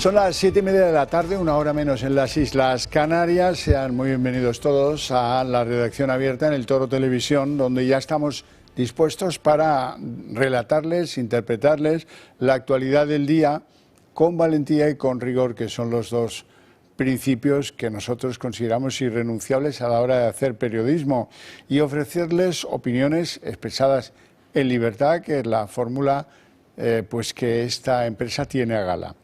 Son las 7:30 de la tarde, una hora menos en las Islas Canarias. Sean muy bienvenidos todos a la redacción abierta en el Toro Televisión, donde ya estamos dispuestos para relatarles, interpretarles la actualidad del día con valentía y con rigor, que son los dos principios que nosotros consideramos irrenunciables a la hora de hacer periodismo, y ofrecerles opiniones expresadas en libertad, que es la fórmula pues que esta empresa tiene a gala.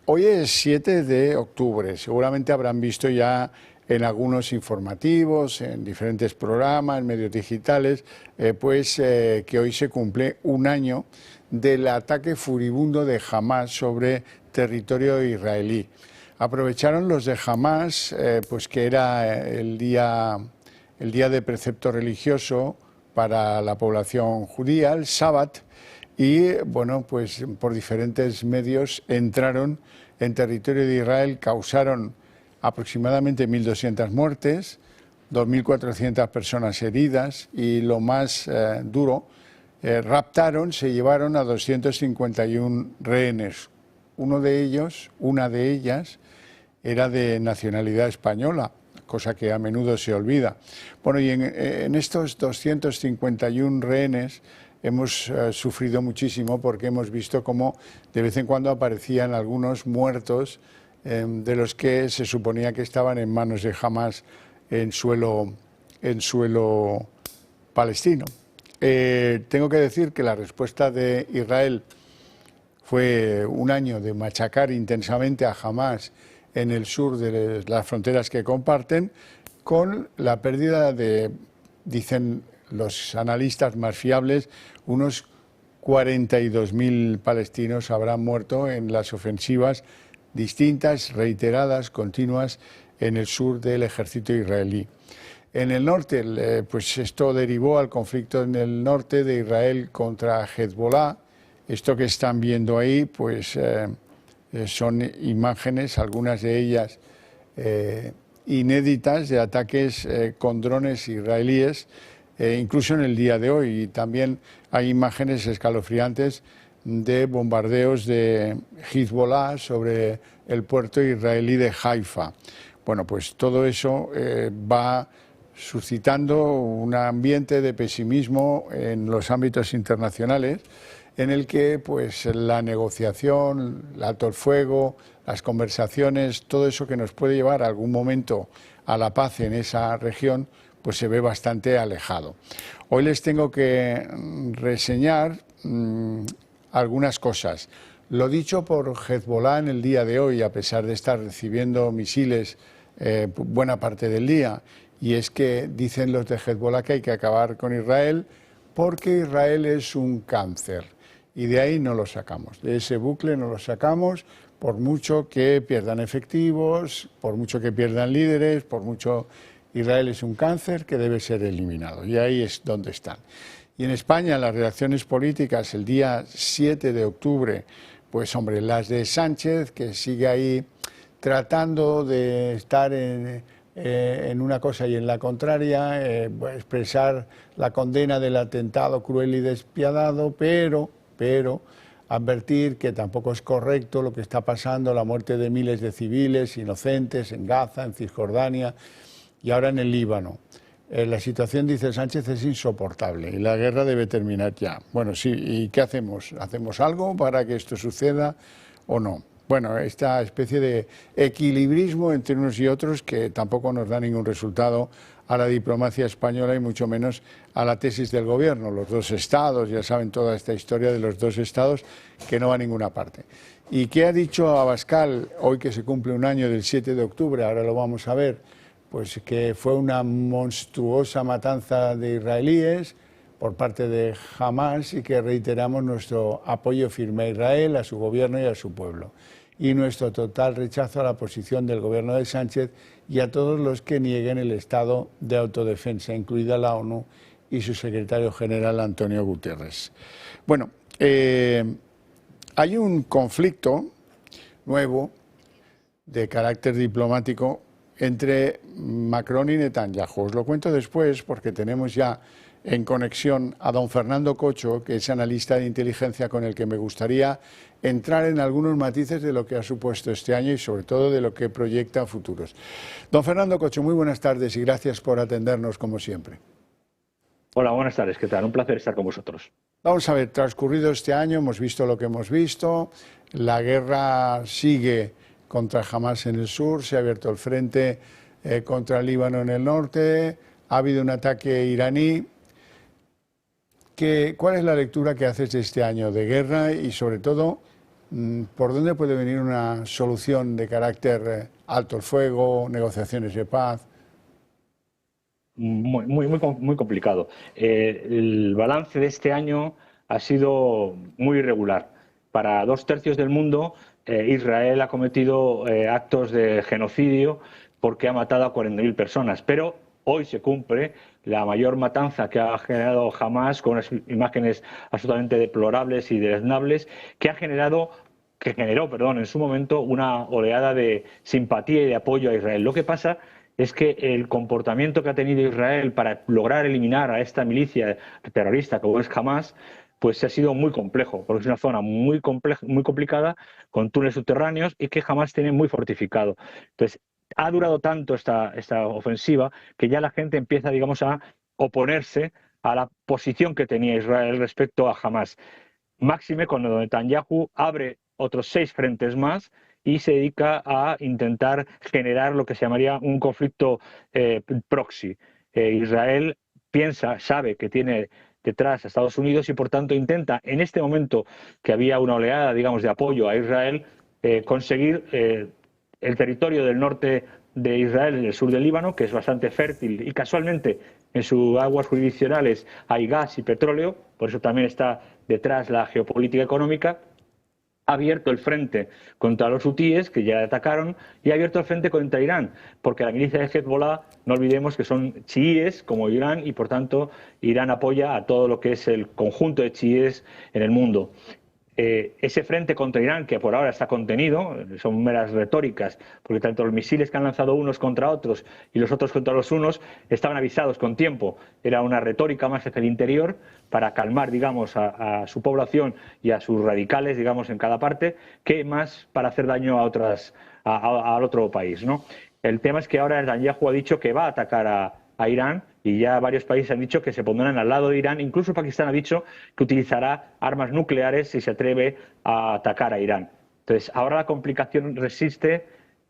Hoy es 7 de octubre, seguramente habrán visto ya en algunos informativos, en diferentes programas, en medios digitales, que hoy se cumple un año del ataque furibundo de Hamás sobre territorio israelí. Aprovecharon los de Hamás, pues que era el día de precepto religioso para la población judía, el Sábat, y bueno, pues por diferentes medios entraron en territorio de Israel, causaron aproximadamente 1.200 muertes, 2.400 personas heridas y lo más duro, raptaron, se llevaron a 251 rehenes. Una de ellas era de nacionalidad española, cosa que a menudo se olvida. Bueno, y en estos 251 rehenes hemos sufrido muchísimo, porque hemos visto cómo de vez en cuando aparecían algunos muertos de los que se suponía que estaban en manos de Hamás en suelo palestino. Tengo que decir que la respuesta de Israel fue un año de machacar intensamente a Hamás en el sur de las fronteras que comparten, con la pérdida de, dicen los analistas más fiables, unos 42.000 palestinos habrán muerto en las ofensivas distintas, reiteradas, continuas en el sur del ejército israelí. En el norte, pues esto derivó al conflicto en el norte de Israel contra Hezbollah. Esto que están viendo ahí, pues son imágenes, algunas de ellas inéditas, de ataques con drones israelíes, incluso en el día de hoy. Y también hay imágenes escalofriantes de bombardeos de Hezbollah sobre el puerto israelí de Haifa. Bueno, pues todo eso va suscitando un ambiente de pesimismo en los ámbitos internacionales, en el que pues la negociación, el alto el fuego, las conversaciones, todo eso que nos puede llevar algún momento a la paz en esa región, pues se ve bastante alejado. Hoy les tengo que reseñar algunas cosas. Lo dicho por Hezbollah en el día de hoy, a pesar de estar recibiendo misiles buena parte del día, y es que dicen los de Hezbollah que hay que acabar con Israel porque Israel es un cáncer, y de ahí no lo sacamos, de ese bucle no lo sacamos, por mucho que pierdan efectivos, por mucho que pierdan líderes, por mucho. Israel es un cáncer que debe ser eliminado, y ahí es donde están. Y en España, las reacciones políticas el día 7 de octubre, pues hombre, las de Sánchez, que sigue ahí tratando de estar en una cosa y en la contraria, expresar la condena del atentado cruel y despiadado, pero advertir que tampoco es correcto lo que está pasando, la muerte de miles de civiles inocentes en Gaza, en Cisjordania y ahora en el Líbano. La situación, dice Sánchez, es insoportable y la guerra debe terminar ya. Bueno, sí, ¿y qué hacemos? ¿Hacemos algo para que esto suceda o no? Bueno, esta especie de equilibrismo entre unos y otros que tampoco nos da ningún resultado a la diplomacia española y mucho menos a la tesis del gobierno. Los dos estados, ya saben toda esta historia de los dos estados que no va a ninguna parte. ¿Y qué ha dicho Abascal hoy que se cumple un año del 7 de octubre? Ahora lo vamos a ver. Pues que fue una monstruosa matanza de israelíes por parte de Hamás, y que reiteramos nuestro apoyo firme a Israel, a su gobierno y a su pueblo, y nuestro total rechazo a la posición del gobierno de Sánchez y a todos los que nieguen el estado de autodefensa, incluida la ONU y su secretario general Antonio Guterres. Bueno, hay un conflicto nuevo de carácter diplomático entre Macron y Netanyahu. Os lo cuento después porque tenemos ya en conexión a don Fernando Cocho, que es analista de inteligencia, con el que me gustaría entrar en algunos matices de lo que ha supuesto este año y sobre todo de lo que proyecta a futuros. Don Fernando Cocho, muy buenas tardes y gracias por atendernos como siempre. Hola, buenas tardes, ¿qué tal? Un placer estar con vosotros. Vamos a ver, transcurrido este año hemos visto lo que hemos visto, la guerra sigue contra Hamas en el sur, se ha abierto el frente contra el Líbano en el norte, ha habido un ataque iraní. ¿Cuál es la lectura que haces de este año de guerra y sobre todo por dónde puede venir una solución de carácter alto el fuego, negociaciones de paz? Muy complicado. El balance de este año ha sido muy irregular. Para 2/3 del mundo, Israel ha cometido actos de genocidio porque ha matado a 40.000 personas. Pero hoy se cumple la mayor matanza que ha generado Hamas, con unas imágenes absolutamente deplorables y deleznables, que generó en su momento una oleada de simpatía y de apoyo a Israel. Lo que pasa es que el comportamiento que ha tenido Israel para lograr eliminar a esta milicia terrorista como es Hamas, pues ha sido muy complejo, porque es una zona muy complicada, con túneles subterráneos y que Hamas tiene muy fortificado. Entonces, ha durado tanto esta ofensiva que ya la gente empieza, digamos, a oponerse a la posición que tenía Israel respecto a Hamas. Máxime cuando Netanyahu abre otros 6 frentes más y se dedica a intentar generar lo que se llamaría un conflicto proxy. Israel sabe que tiene detrás a Estados Unidos y por tanto intenta, en este momento que había una oleada, digamos, de apoyo a Israel, conseguir el territorio del norte de Israel, en el sur del Líbano, que es bastante fértil y casualmente en sus aguas jurisdiccionales hay gas y petróleo, por eso también está detrás la geopolítica económica. Ha abierto el frente contra los hutíes, que ya atacaron, y ha abierto el frente contra Irán, porque la milicia de Hezbollah, no olvidemos que son chiíes como Irán, y por tanto Irán apoya a todo lo que es el conjunto de chiíes en el mundo. Ese frente contra Irán, que por ahora está contenido, son meras retóricas, porque tanto los misiles que han lanzado unos contra otros y los otros contra los unos estaban avisados con tiempo. Era una retórica más hacia el interior para calmar, digamos, a su población y a sus radicales, digamos, en cada parte, que más para hacer daño al otro país, ¿no? El tema es que ahora Netanyahu ha dicho que va a atacar a Irán, y ya varios países han dicho que se pondrán al lado de Irán. Incluso Pakistán ha dicho que utilizará armas nucleares si se atreve a atacar a Irán. Entonces, ahora la complicación resiste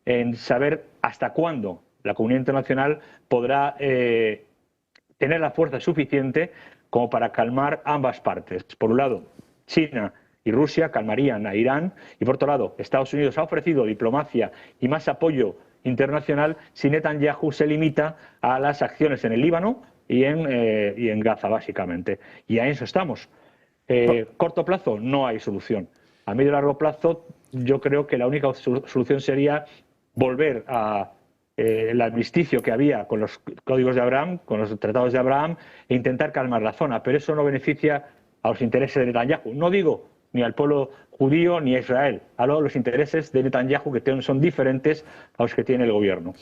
en saber hasta cuándo la comunidad internacional podrá tener la fuerza suficiente como para calmar ambas partes. Por un lado, China y Rusia calmarían a Irán, y por otro lado, Estados Unidos ha ofrecido diplomacia y más apoyo internacional si Netanyahu se limita a las acciones en el Líbano y en Gaza, básicamente. Y a eso estamos. Corto plazo, no hay solución. A medio y largo plazo, yo creo que la única solución sería volver a el armisticio que había con los códigos de Abraham, con los tratados de Abraham, e intentar calmar la zona. Pero eso no beneficia a los intereses de Netanyahu. No digo ni al pueblo judío ni a Israel. Hablo de los intereses de Netanyahu, que son diferentes a los que tiene el gobierno.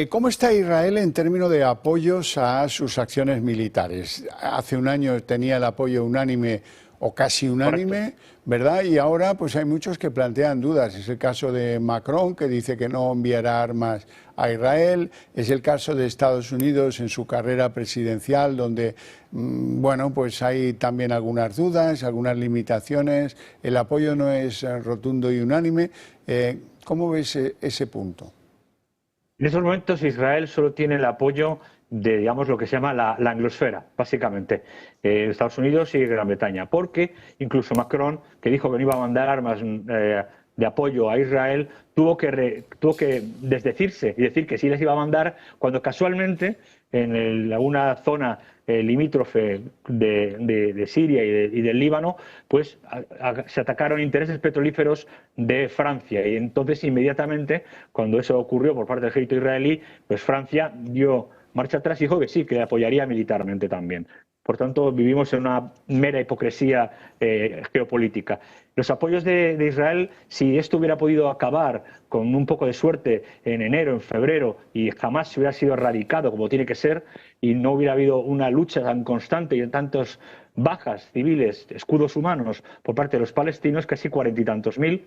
¿Cómo está Israel en términos de apoyos a sus acciones militares? Hace un año tenía el apoyo unánime o casi unánime, correcto, ¿verdad? Y ahora pues hay muchos que plantean dudas. Es el caso de Macron, que dice que no enviará armas a Israel. Es el caso de Estados Unidos en su carrera presidencial, donde, bueno, pues hay también algunas dudas, algunas limitaciones. El apoyo no es rotundo y unánime. ¿Cómo ves ese punto? En estos momentos Israel solo tiene el apoyo de, digamos, lo que se llama la anglosfera, básicamente, Estados Unidos y Gran Bretaña, porque incluso Macron, que dijo que no iba a mandar armas de apoyo a Israel, tuvo que desdecirse y decir que sí les iba a mandar, cuando casualmente en una zona limítrofe de Siria y del Líbano, pues se atacaron intereses petrolíferos de Francia, y entonces inmediatamente, cuando eso ocurrió por parte del ejército israelí, pues Francia dio marcha atrás y dijo que sí, que le apoyaría militarmente también. Por tanto, vivimos en una mera hipocresía geopolítica. Los apoyos de Israel, si esto hubiera podido acabar con un poco de suerte en enero, en febrero, y jamás se hubiera sido erradicado como tiene que ser, y no hubiera habido una lucha tan constante y en tantas bajas civiles, escudos humanos por parte de los palestinos, casi 40 y tantos mil,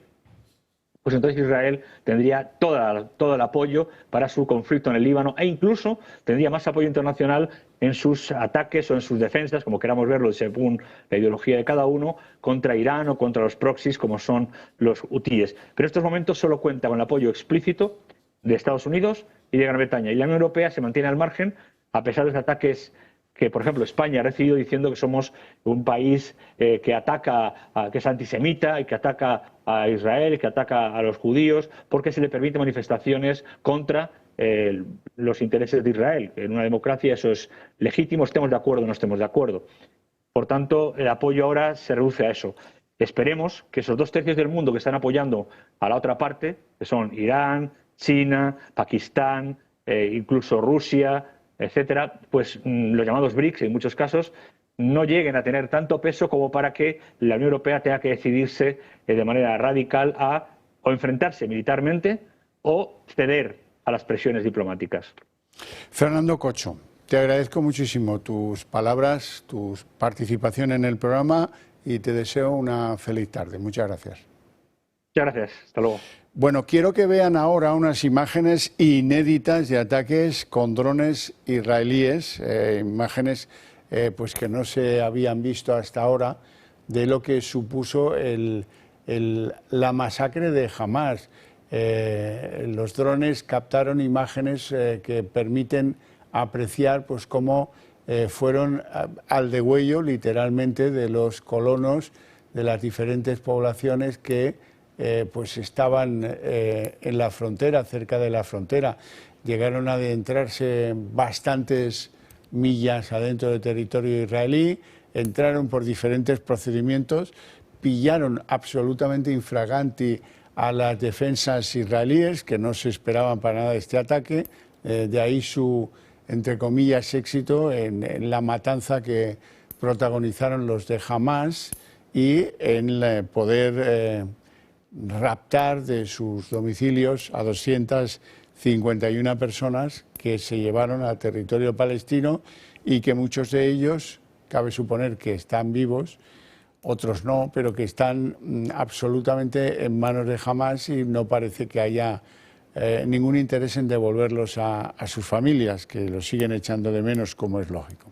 pues entonces Israel tendría todo el apoyo para su conflicto en el Líbano e incluso tendría más apoyo internacional en sus ataques o en sus defensas, como queramos verlo según la ideología de cada uno, contra Irán o contra los proxies como son los hutíes. Pero en estos momentos solo cuenta con el apoyo explícito de Estados Unidos y de Gran Bretaña. Y la Unión Europea se mantiene al margen a pesar de los ataques que, por ejemplo, España ha recibido diciendo que somos un país que ataca, que es antisemita y que ataca a Israel y que ataca a los judíos porque se le permite manifestaciones contra los intereses de Israel. En una democracia eso es legítimo, estemos de acuerdo o no estemos de acuerdo. Por tanto, el apoyo ahora se reduce a eso. Esperemos que esos 2/3 del mundo que están apoyando a la otra parte, que son Irán, China, Pakistán, incluso Rusia, etcétera, pues los llamados BRICS en muchos casos no lleguen a tener tanto peso como para que la Unión Europea tenga que decidirse de manera radical a o enfrentarse militarmente o ceder a las presiones diplomáticas. Fernando Cocho, te agradezco muchísimo tus palabras, tu participación en el programa y te deseo una feliz tarde. Muchas gracias. Muchas gracias. Hasta luego. Bueno, quiero que vean ahora unas imágenes inéditas de ataques con drones israelíes, imágenes pues que no se habían visto hasta ahora de lo que supuso la masacre de Hamás. Los drones captaron imágenes que permiten apreciar pues cómo fueron al degüello literalmente de los colonos de las diferentes poblaciones que pues estaban en la frontera, cerca de la frontera. Llegaron a adentrarse bastantes millas adentro del territorio israelí, entraron por diferentes procedimientos, pillaron absolutamente infraganti a las defensas israelíes, que no se esperaban para nada este ataque, de ahí su, entre comillas, éxito en la matanza que protagonizaron los de Hamás y en poder raptar de sus domicilios a 251 personas que se llevaron al territorio palestino y que muchos de ellos, cabe suponer que están vivos, otros no, pero que están absolutamente en manos de Hamás y no parece que haya ningún interés en devolverlos a sus familias, que los siguen echando de menos, como es lógico.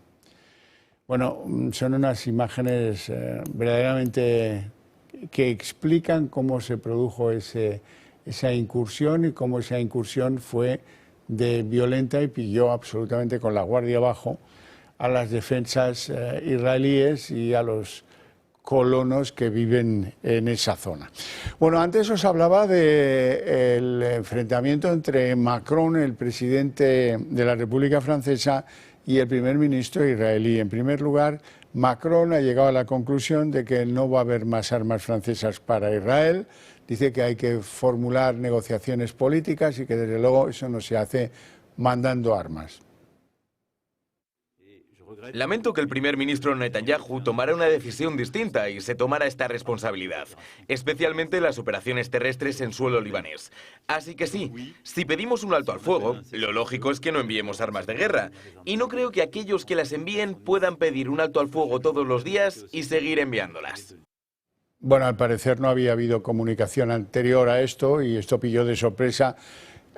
Bueno, son unas imágenes verdaderamente que explican cómo se produjo esa incursión y cómo esa incursión fue violenta y pilló absolutamente con la guardia abajo a las defensas israelíes y a los colonos que viven en esa zona. Bueno, antes os hablaba del enfrentamiento entre Macron, el presidente de la República Francesa, y el primer ministro israelí. En primer lugar, Macron ha llegado a la conclusión de que no va a haber más armas francesas para Israel. Dice que hay que formular negociaciones políticas y que desde luego eso no se hace mandando armas. Lamento que el primer ministro Netanyahu tomara una decisión distinta y se tomara esta responsabilidad, especialmente las operaciones terrestres en suelo libanés. Así que sí, si pedimos un alto al fuego, lo lógico es que no enviemos armas de guerra. Y no creo que aquellos que las envíen puedan pedir un alto al fuego todos los días y seguir enviándolas. Bueno, al parecer no había habido comunicación anterior a esto y esto pilló de sorpresa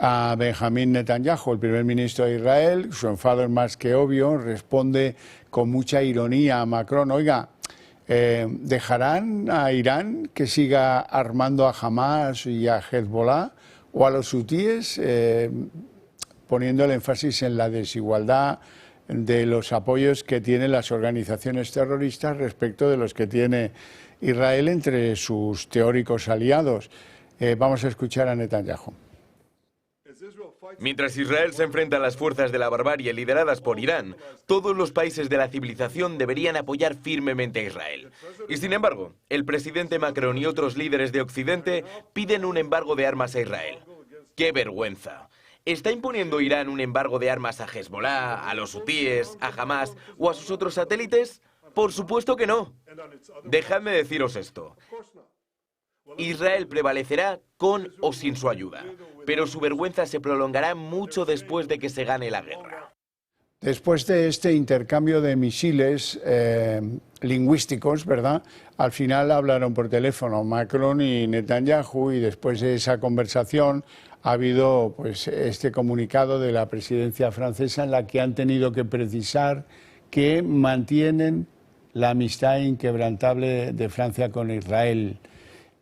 a Benjamín Netanyahu, el primer ministro de Israel. Su enfado es más que obvio, responde con mucha ironía a Macron: oiga, ¿dejarán a Irán que siga armando a Hamás y a Hezbollah o a los hutíes? Poniendo el énfasis en la desigualdad de los apoyos que tienen las organizaciones terroristas respecto de los que tiene Israel entre sus teóricos aliados. Vamos a escuchar a Netanyahu. Mientras Israel se enfrenta a las fuerzas de la barbarie lideradas por Irán, todos los países de la civilización deberían apoyar firmemente a Israel. Y sin embargo, el presidente Macron y otros líderes de Occidente piden un embargo de armas a Israel. ¡Qué vergüenza! ¿Está imponiendo Irán un embargo de armas a Hezbollah, a los hutíes, a Hamás o a sus otros satélites? Por supuesto que no. Dejadme deciros esto. Israel prevalecerá con o sin su ayuda, pero su vergüenza se prolongará mucho después de que se gane la guerra. Después de este intercambio de misiles lingüísticos, ¿verdad? Al final hablaron por teléfono Macron y Netanyahu, y después de esa conversación ha habido pues este comunicado de la presidencia francesa en la que han tenido que precisar que mantienen la amistad inquebrantable de Francia con Israel,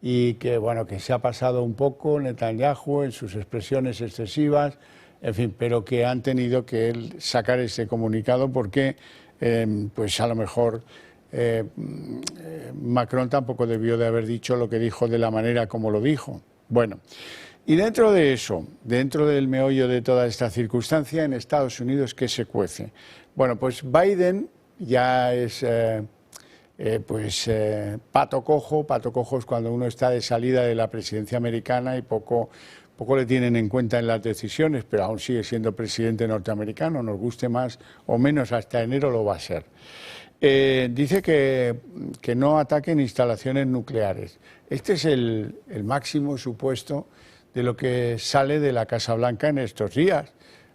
y que bueno, que se ha pasado un poco Netanyahu en sus expresiones excesivas, en fin, pero que han tenido que sacar ese comunicado porque pues a lo mejor Macron tampoco debió de haber dicho lo que dijo de la manera como lo dijo. Bueno, y dentro de eso, dentro del meollo de toda esta circunstancia, en Estados Unidos, ¿qué se cuece? Bueno, pues Biden ya es pato cojo es cuando uno está de salida de la presidencia americana y poco le tienen en cuenta en las decisiones, pero aún sigue siendo presidente norteamericano, nos guste más o menos, hasta enero lo va a ser. Dice que no ataquen instalaciones nucleares. Este es el máximo supuesto de lo que sale de la Casa Blanca en estos días.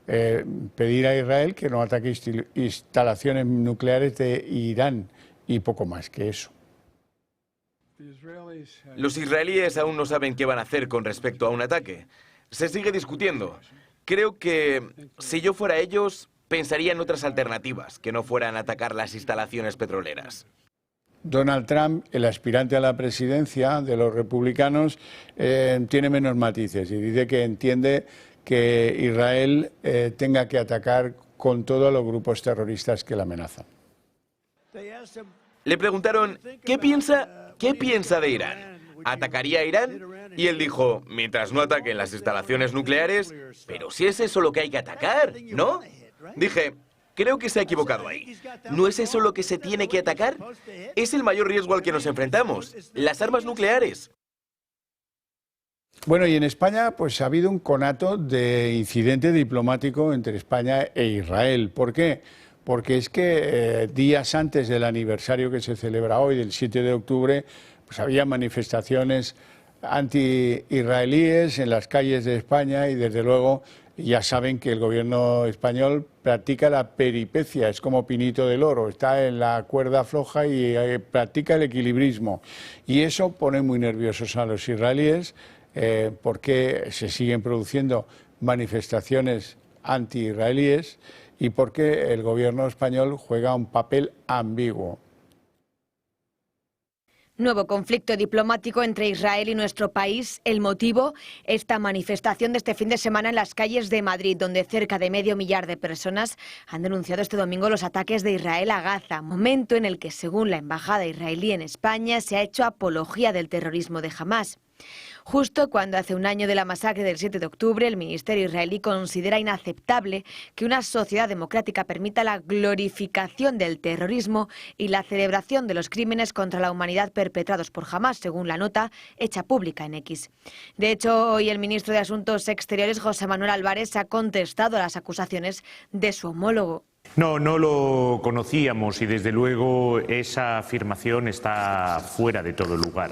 Pedir a Israel que no ataque instalaciones nucleares de Irán y poco más que eso. Los israelíes aún no saben qué van a hacer con respecto a un ataque. Se sigue discutiendo. Creo que si yo fuera ellos, pensaría en otras alternativas que no fueran atacar las instalaciones petroleras. Donald Trump, el aspirante a la presidencia de los republicanos, tiene menos matices y dice que entiende que Israel tenga que atacar con todos los grupos terroristas que la amenazan. Le preguntaron, ¿qué piensa de Irán? ¿Atacaría a Irán? Y él dijo, mientras no ataquen las instalaciones nucleares, pero si es eso lo que hay que atacar, ¿no? Dije, creo que se ha equivocado ahí. ¿No es eso lo que se tiene que atacar? Es el mayor riesgo al que nos enfrentamos, las armas nucleares. Bueno, y en España pues ha habido un conato de incidente diplomático entre España e Israel. ¿Por qué? Porque es que días antes del aniversario que se celebra hoy, del 7 de octubre, pues había manifestaciones anti-israelíes en las calles de España y desde luego ya saben que el gobierno español practica la peripecia, es como Pinito del Oro, está en la cuerda floja y practica el equilibrismo. Y eso pone muy nerviosos a los israelíes porque se siguen produciendo manifestaciones anti-israelíes y porque el gobierno español juega un papel ambiguo. Nuevo conflicto diplomático entre Israel y nuestro país. El motivo, esta manifestación de este fin de semana en las calles de Madrid, donde cerca de 500.000 de personas han denunciado este domingo los ataques de Israel a Gaza, momento en el que, según la embajada israelí en España, se ha hecho apología del terrorismo de Hamás. Justo cuando hace un año de la masacre del 7 de octubre, el ministerio israelí considera inaceptable que una sociedad democrática permita la glorificación del terrorismo y la celebración de los crímenes contra la humanidad perpetrados por Hamás, según la nota hecha pública en X. De hecho, hoy el ministro de Asuntos Exteriores, José Manuel Álvarez, ha contestado a las acusaciones de su homólogo. No lo conocíamos y desde luego esa afirmación está fuera de todo lugar.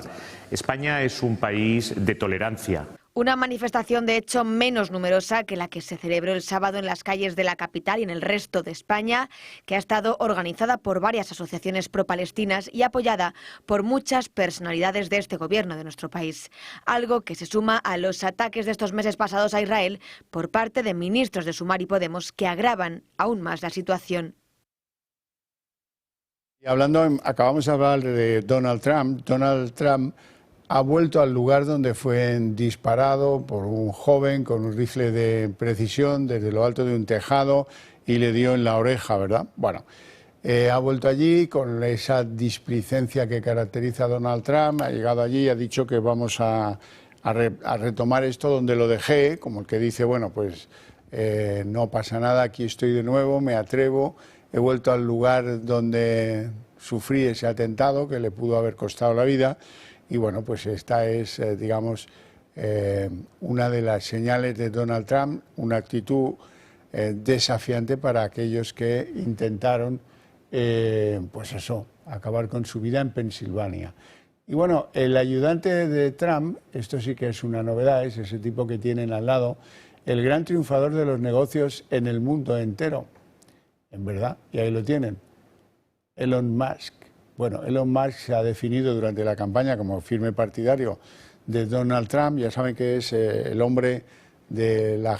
España es un país de tolerancia. Una manifestación, de hecho, menos numerosa que la que se celebró el sábado en las calles de la capital y en el resto de España, que ha estado organizada por varias asociaciones pro-palestinas y apoyada por muchas personalidades de este gobierno de nuestro país. Algo que se suma a los ataques de estos meses pasados a Israel por parte de ministros de Sumar y Podemos que agravan aún más la situación. Y acabamos de hablar de Donald Trump. Donald Trump ha vuelto al lugar donde fue disparado por un joven con un rifle de precisión desde lo alto de un tejado y le dio en la oreja, ¿verdad? Bueno, ha vuelto allí con esa displicencia que caracteriza a Donald Trump, ha llegado allí y ha dicho que vamos a retomar esto donde lo dejé, como el que dice, bueno, pues no pasa nada, aquí estoy de nuevo, me atrevo, he vuelto al lugar donde sufrí ese atentado que le pudo haber costado la vida. Y bueno, pues esta es, digamos, una de las señales de Donald Trump, una actitud desafiante para aquellos que intentaron, pues eso, acabar con su vida en Pensilvania. Y bueno, el ayudante de Trump, esto sí que es una novedad, es ese tipo que tienen al lado, el gran triunfador de los negocios en el mundo entero, en verdad, y ahí lo tienen, Elon Musk. Bueno, Elon Musk se ha definido durante la campaña como firme partidario de Donald Trump. Ya saben que es el hombre de la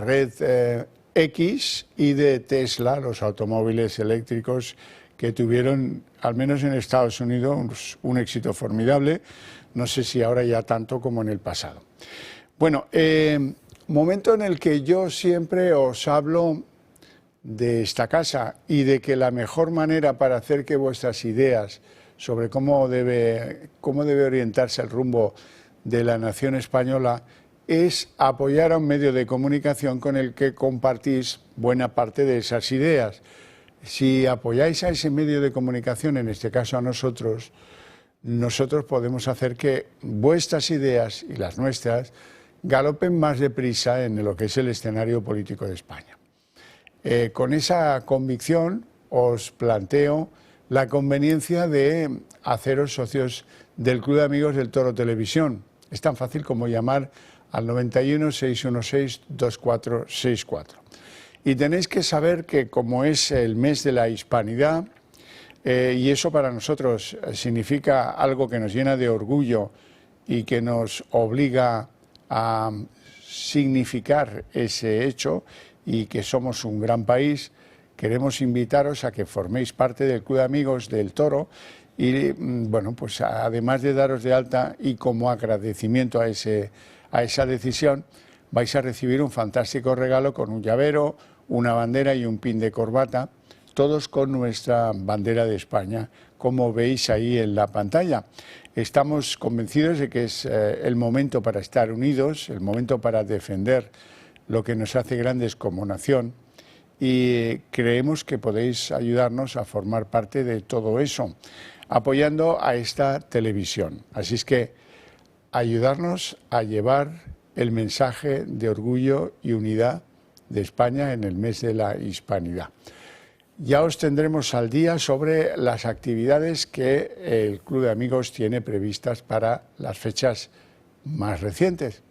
red X y de Tesla, los automóviles eléctricos que tuvieron, al menos en Estados Unidos, un éxito formidable. No sé si ahora ya tanto como en el pasado. Bueno, momento en el que yo siempre os hablo de esta casa y de que la mejor manera para hacer que vuestras ideas sobre cómo debe orientarse el rumbo de la nación española es apoyar a un medio de comunicación con el que compartís buena parte de esas ideas. Si apoyáis a ese medio de comunicación, en este caso a nosotros podemos hacer que vuestras ideas y las nuestras galopen más deprisa en lo que es el escenario político de España. Con esa convicción os planteo la conveniencia de haceros socios del Club de Amigos del Toro Televisión. Es tan fácil como llamar al 91 616 2464. Y tenéis que saber que como es el mes de la hispanidad, y eso para nosotros significa algo que nos llena de orgullo y que nos obliga a significar ese hecho y que somos un gran país, queremos invitaros a que forméis parte del Club de Amigos del Toro y, bueno, pues además de daros de alta y como agradecimiento a esa decisión, vais a recibir un fantástico regalo con un llavero, una bandera y un pin de corbata, todos con nuestra bandera de España, como veis ahí en la pantalla. Estamos convencidos de que es el momento para estar unidos, el momento para defender lo que nos hace grandes como nación, y creemos que podéis ayudarnos a formar parte de todo eso, apoyando a esta televisión. Así es que ayudarnos a llevar el mensaje de orgullo y unidad de España en el mes de la hispanidad. Ya os tendremos al día sobre las actividades que el Club de Amigos tiene previstas para las fechas más recientes.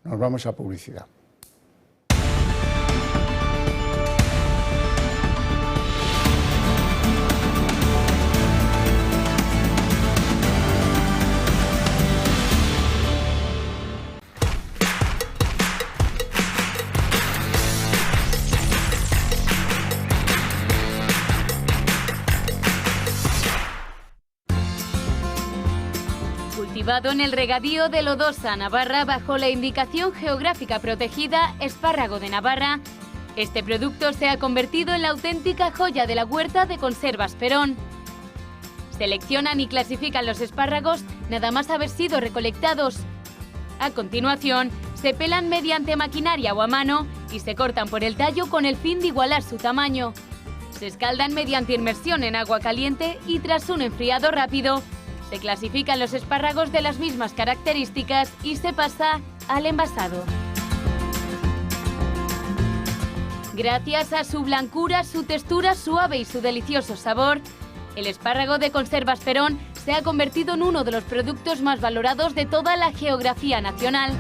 Nos vamos a publicidad. Cultivado en el regadío de Lodosa, Navarra, bajo la indicación geográfica protegida Espárrago de Navarra, este producto se ha convertido en la auténtica joya de la huerta de Conservas Perón. Seleccionan y clasifican los espárragos nada más haber sido recolectados. A continuación, se pelan mediante maquinaria o a mano y se cortan por el tallo con el fin de igualar su tamaño. Se escaldan mediante inmersión en agua caliente y tras un enfriado rápido, se clasifican los espárragos de las mismas características y se pasa al envasado. Gracias a su blancura, su textura suave y su delicioso sabor, el espárrago de Conservas Perón se ha convertido en uno de los productos más valorados de toda la geografía nacional.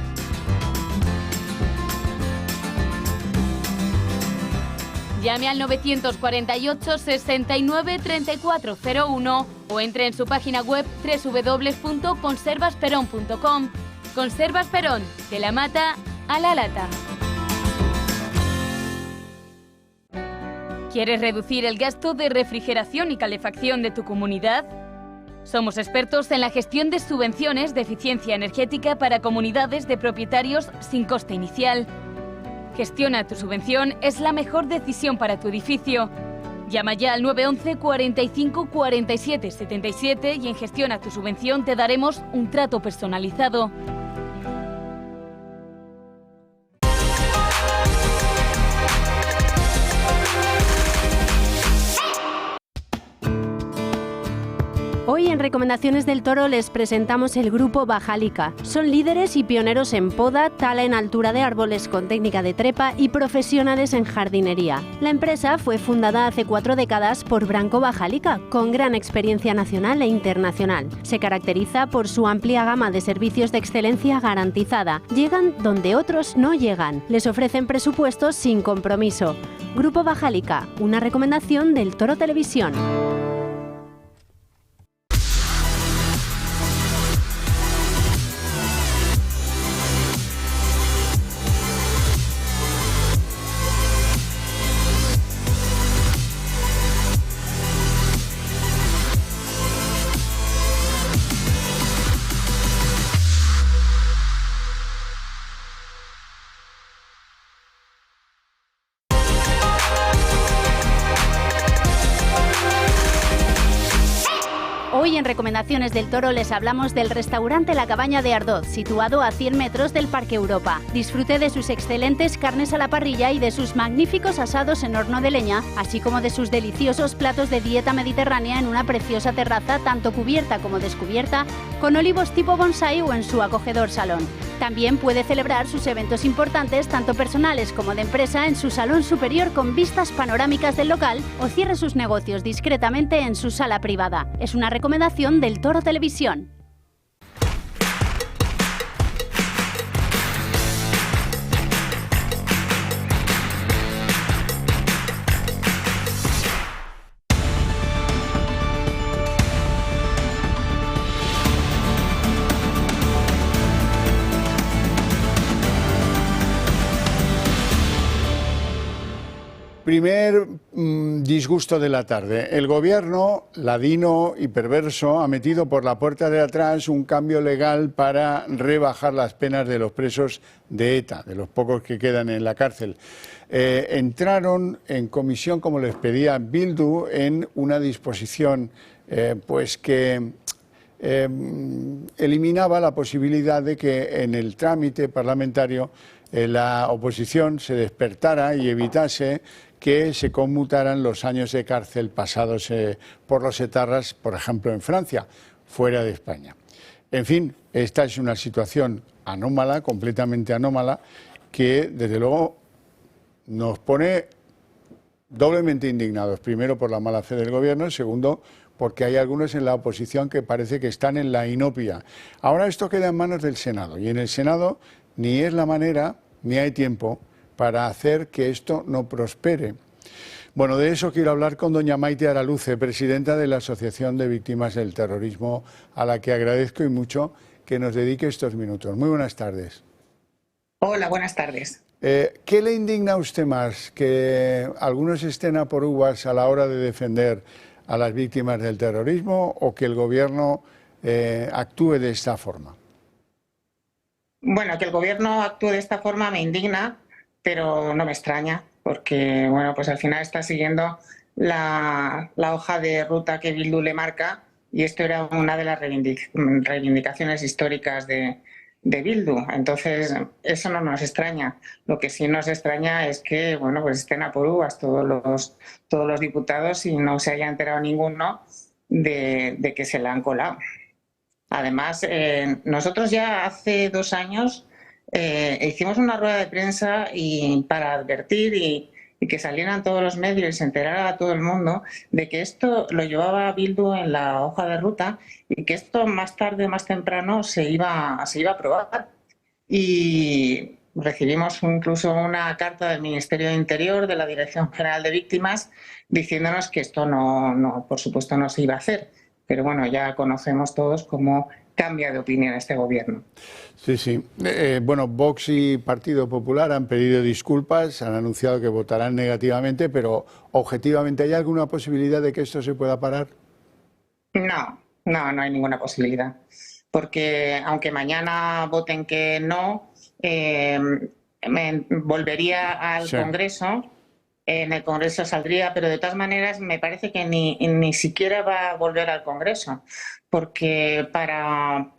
Llame al 948 69 3401 o entre en su página web www.conservasperón.com. Conservas Perón, de la mata a la lata. ¿Quieres reducir el gasto de refrigeración y calefacción de tu comunidad? Somos expertos en la gestión de subvenciones de eficiencia energética para comunidades de propietarios sin coste inicial. Gestiona tu subvención, es la mejor decisión para tu edificio. Llama ya al 911 45 47 77 y en Gestiona tu subvención te daremos un trato personalizado. Hoy Hoy en Recomendaciones del Toro les presentamos el grupo Bajalica. Son líderes y pioneros en poda, tala en altura de árboles con técnica de trepa y profesionales en jardinería. La empresa fue fundada hace 4 décadas por Branco Bajalica, con gran experiencia nacional e internacional. Se caracteriza por su amplia gama de servicios de excelencia garantizada. Llegan donde otros no llegan. Les ofrecen presupuestos sin compromiso. Grupo Bajalica, una recomendación del Toro Televisión. Hoy en Recomendaciones del Toro les hablamos del restaurante La Cabaña de Ardoz, situado a 100 metros del Parque Europa. Disfrute de sus excelentes carnes a la parrilla y de sus magníficos asados en horno de leña, así como de sus deliciosos platos de dieta mediterránea en una preciosa terraza tanto cubierta como descubierta, con olivos tipo bonsái o en su acogedor salón. También puede celebrar sus eventos importantes, tanto personales como de empresa, en su salón superior con vistas panorámicas del local o cierre sus negocios discretamente en su sala privada. Es una recomendación del Toro Televisión. Primer disgusto de la tarde. El gobierno, ladino y perverso, ha metido por la puerta de atrás un cambio legal para rebajar las penas de los presos de ETA, de los pocos que quedan en la cárcel. Entraron en comisión, como les pedía Bildu, en una disposición pues que eliminaba la posibilidad de que en el trámite parlamentario la oposición se despertara y evitase que se conmutaran los años de cárcel pasados por los etarras, por ejemplo, en Francia, fuera de España. En fin, esta es una situación anómala, completamente anómala, que desde luego nos pone doblemente indignados. Primero, por la mala fe del gobierno, segundo, porque hay algunos en la oposición que parece que están en la inopia. Ahora esto queda en manos del Senado, y en el Senado ni es la manera, ni hay tiempo para hacer que esto no prospere. Bueno, de eso quiero hablar con doña Maite Araluce, presidenta de la Asociación de Víctimas del Terrorismo, a la que agradezco y mucho que nos dedique estos minutos. Muy buenas tardes. Hola, buenas tardes. ¿Qué le indigna a usted más? ¿Que algunos estén a por uvas a la hora de defender a las víctimas del terrorismo o que el gobierno actúe de esta forma? Bueno, que el gobierno actúe de esta forma me indigna, pero no me extraña, porque bueno, pues al final está siguiendo la hoja de ruta que Bildu le marca, y esto era una de las reivindicaciones históricas de Bildu. Entonces, eso no nos extraña. Lo que sí nos extraña es que bueno, pues estén a por uvas todos los diputados y no se haya enterado ninguno de que se la han colado. Además, nosotros ya hace 2 años hicimos una rueda de prensa para advertir y que salieran todos los medios y se enterara a todo el mundo de que esto lo llevaba Bildu en la hoja de ruta y que esto más tarde o más temprano se iba a aprobar. Y recibimos incluso una carta del Ministerio de Interior, de la Dirección General de Víctimas, diciéndonos que esto no, por supuesto, no se iba a hacer. Pero bueno, ya conocemos todos cómo cambia de opinión este gobierno. Sí, sí. Bueno, Vox y Partido Popular han pedido disculpas, han anunciado que votarán negativamente, pero objetivamente, ¿hay alguna posibilidad de que esto se pueda parar? No hay ninguna posibilidad. Porque aunque mañana voten que no, volvería al Congreso. En el Congreso saldría, pero de todas maneras me parece que ni siquiera va a volver al Congreso, porque para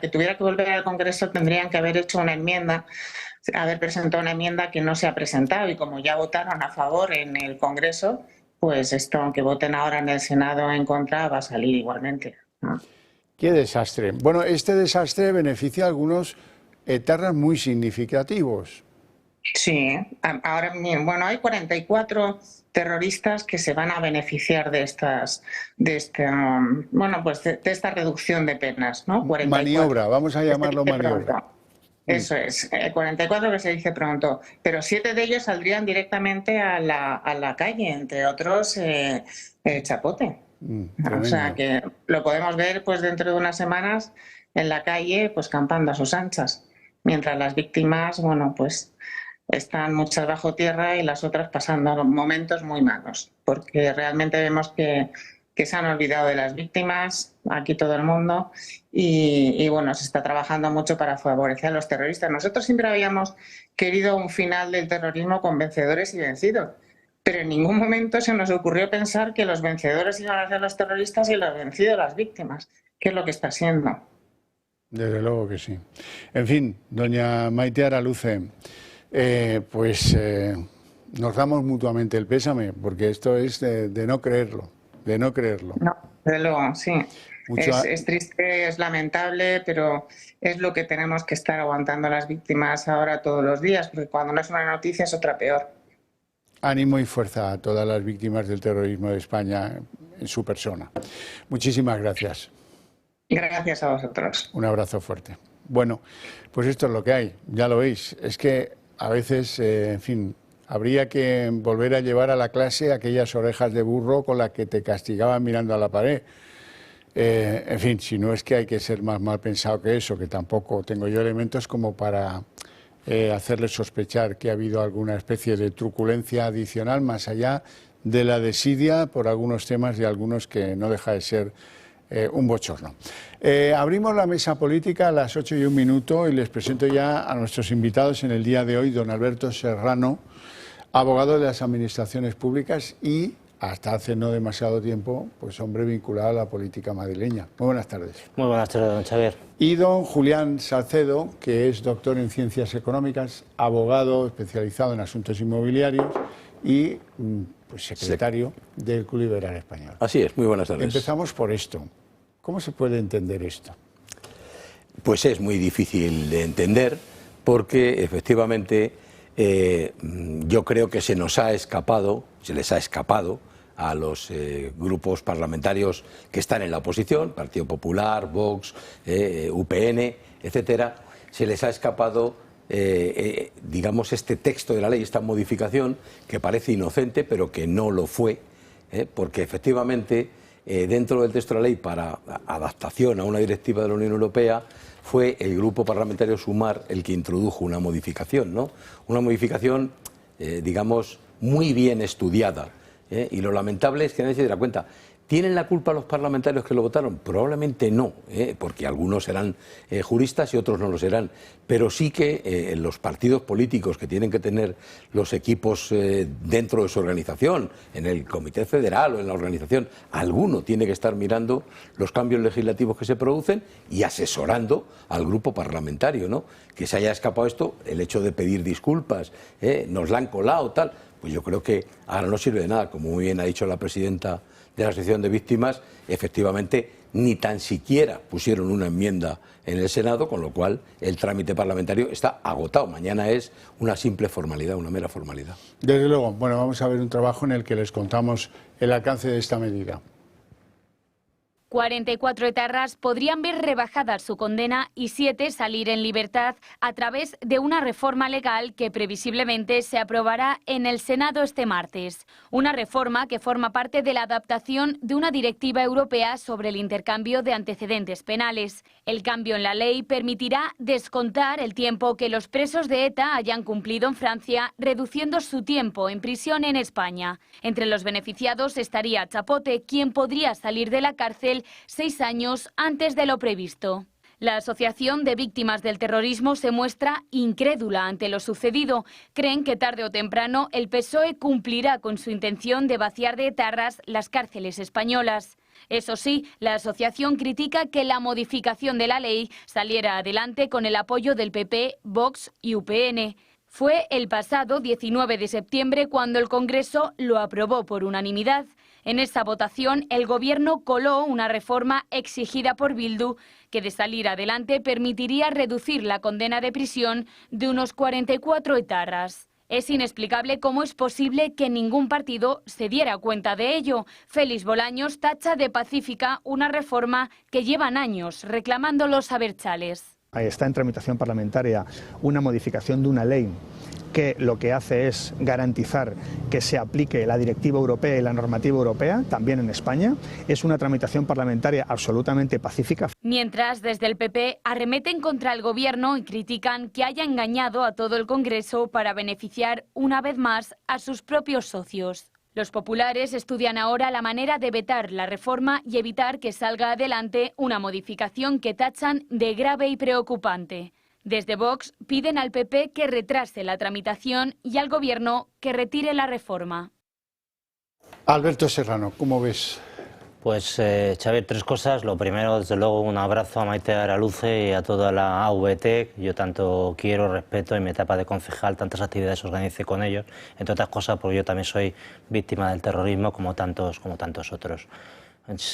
que tuviera que volver al Congreso tendrían que haber hecho una enmienda, haber presentado una enmienda que no se ha presentado, y como ya votaron a favor en el Congreso, pues esto, aunque voten ahora en el Senado en contra, va a salir igualmente, ¿no? Qué desastre. Bueno, este desastre beneficia a algunos etarras muy significativos. Sí, ahora bueno, hay 44 terroristas que se van a beneficiar de esta reducción de penas, ¿no? 44. Maniobra, vamos a llamarlo maniobra. Eso es, 44 que se dice pronto, pero 7 de ellos saldrían directamente a la calle, entre otros Chapote. O sea que lo podemos ver pues dentro de unas semanas en la calle pues campando a sus anchas, mientras las víctimas, bueno, pues están muchas bajo tierra y las otras pasando momentos muy malos, porque realmente vemos que se han olvidado de las víctimas, aquí todo el mundo, y bueno, se está trabajando mucho para favorecer a los terroristas. Nosotros siempre habíamos querido un final del terrorismo con vencedores y vencidos, pero en ningún momento se nos ocurrió pensar que los vencedores iban a ser los terroristas y los vencidos las víctimas, que es lo que está siendo. Desde luego que sí. En fin, doña Maite Araluce, nos damos mutuamente el pésame, porque esto es de no creerlo, de no creerlo. No, desde luego, sí. Es triste, es lamentable, pero es lo que tenemos que estar aguantando las víctimas ahora todos los días, porque cuando no es una noticia es otra peor. Ánimo y fuerza a todas las víctimas del terrorismo de España en su persona. Muchísimas gracias. Gracias a vosotros. Un abrazo fuerte. Bueno, pues esto es lo que hay, ya lo veis. Es que a veces, en fin, habría que volver a llevar a la clase aquellas orejas de burro con las que te castigaban mirando a la pared. En fin, si no es que hay que ser más mal pensado que eso, que tampoco tengo yo elementos como para hacerles sospechar que ha habido alguna especie de truculencia adicional más allá de la desidia por algunos temas de algunos que no deja de ser un bochorno. Abrimos la mesa política a las 8:01 y les presento ya a nuestros invitados en el día de hoy, don Alberto Serrano, abogado de las administraciones públicas y hasta hace no demasiado tiempo, pues hombre vinculado a la política madrileña. Muy buenas tardes. Muy buenas tardes, don Xavier. Y don Julián Salcedo, que es doctor en Ciencias Económicas, abogado especializado en asuntos inmobiliarios y pues, secretario del Club Liberal Español. Así es, muy buenas tardes. Empezamos por esto. ¿Cómo se puede entender esto? Pues es muy difícil de entender porque efectivamente yo creo que se les ha escapado a los grupos parlamentarios que están en la oposición, Partido Popular, Vox, UPN, etcétera, se les ha escapado digamos este texto de la ley, esta modificación que parece inocente pero que no lo fue, porque efectivamente dentro del texto de la ley para adaptación a una directiva de la Unión Europea fue el grupo parlamentario Sumar el que introdujo una modificación, ¿no? Una modificación, digamos, muy bien estudiada, y lo lamentable es que nadie se diera cuenta. ¿Tienen la culpa los parlamentarios que lo votaron? Probablemente no, porque algunos serán juristas y otros no lo serán, pero sí que los partidos políticos que tienen que tener los equipos dentro de su organización, en el Comité Federal o en la organización, alguno tiene que estar mirando los cambios legislativos que se producen y asesorando al grupo parlamentario, ¿no? Que se haya escapado esto, el hecho de pedir disculpas, nos la han colado, tal, pues yo creo que ahora no sirve de nada, como muy bien ha dicho la presidenta de la Asociación de Víctimas, efectivamente ni tan siquiera pusieron una enmienda en el Senado, con lo cual el trámite parlamentario está agotado. Mañana es una simple formalidad, una mera formalidad. Desde luego, bueno, vamos a ver un trabajo en el que les contamos el alcance de esta medida. 44 etarras podrían ver rebajada su condena y 7 salir en libertad a través de una reforma legal que previsiblemente se aprobará en el Senado este martes. Una reforma que forma parte de la adaptación de una directiva europea sobre el intercambio de antecedentes penales. El cambio en la ley permitirá descontar el tiempo que los presos de ETA hayan cumplido en Francia, reduciendo su tiempo en prisión en España. Entre los beneficiados estaría Chapote, quien podría salir de la cárcel 6 años antes de lo previsto. La Asociación de Víctimas del Terrorismo se muestra incrédula ante lo sucedido. Creen que tarde o temprano el PSOE cumplirá con su intención de vaciar de etarras las cárceles españolas. Eso sí, la asociación critica que la modificación de la ley saliera adelante con el apoyo del PP, Vox y UPN. Fue el pasado 19 de septiembre cuando el Congreso lo aprobó por unanimidad. En esa votación, el Gobierno coló una reforma exigida por Bildu que, de salir adelante, permitiría reducir la condena de prisión de unos 44 etarras. Es inexplicable cómo es posible que ningún partido se diera cuenta de ello. Félix Bolaños tacha de pacífica una reforma que llevan años reclamando los abertzales. Está en tramitación parlamentaria una modificación de una ley que lo que hace es garantizar que se aplique la directiva europea y la normativa europea, también en España. Es una tramitación parlamentaria absolutamente pacífica. Mientras, desde el PP arremeten contra el Gobierno y critican que haya engañado a todo el Congreso para beneficiar una vez más a sus propios socios. Los populares estudian ahora la manera de vetar la reforma y evitar que salga adelante una modificación que tachan de grave y preocupante. Desde Vox piden al PP que retrase la tramitación y al Gobierno que retire la reforma. Alberto Serrano, ¿cómo ves? Pues, Xavier, tres cosas. Lo primero, desde luego, un abrazo a Maite Araluce y a toda la AVT. Yo tanto quiero, respeto, en mi etapa de concejal, tantas actividades organicé con ellos, entre otras cosas porque yo también soy víctima del terrorismo como tantos otros.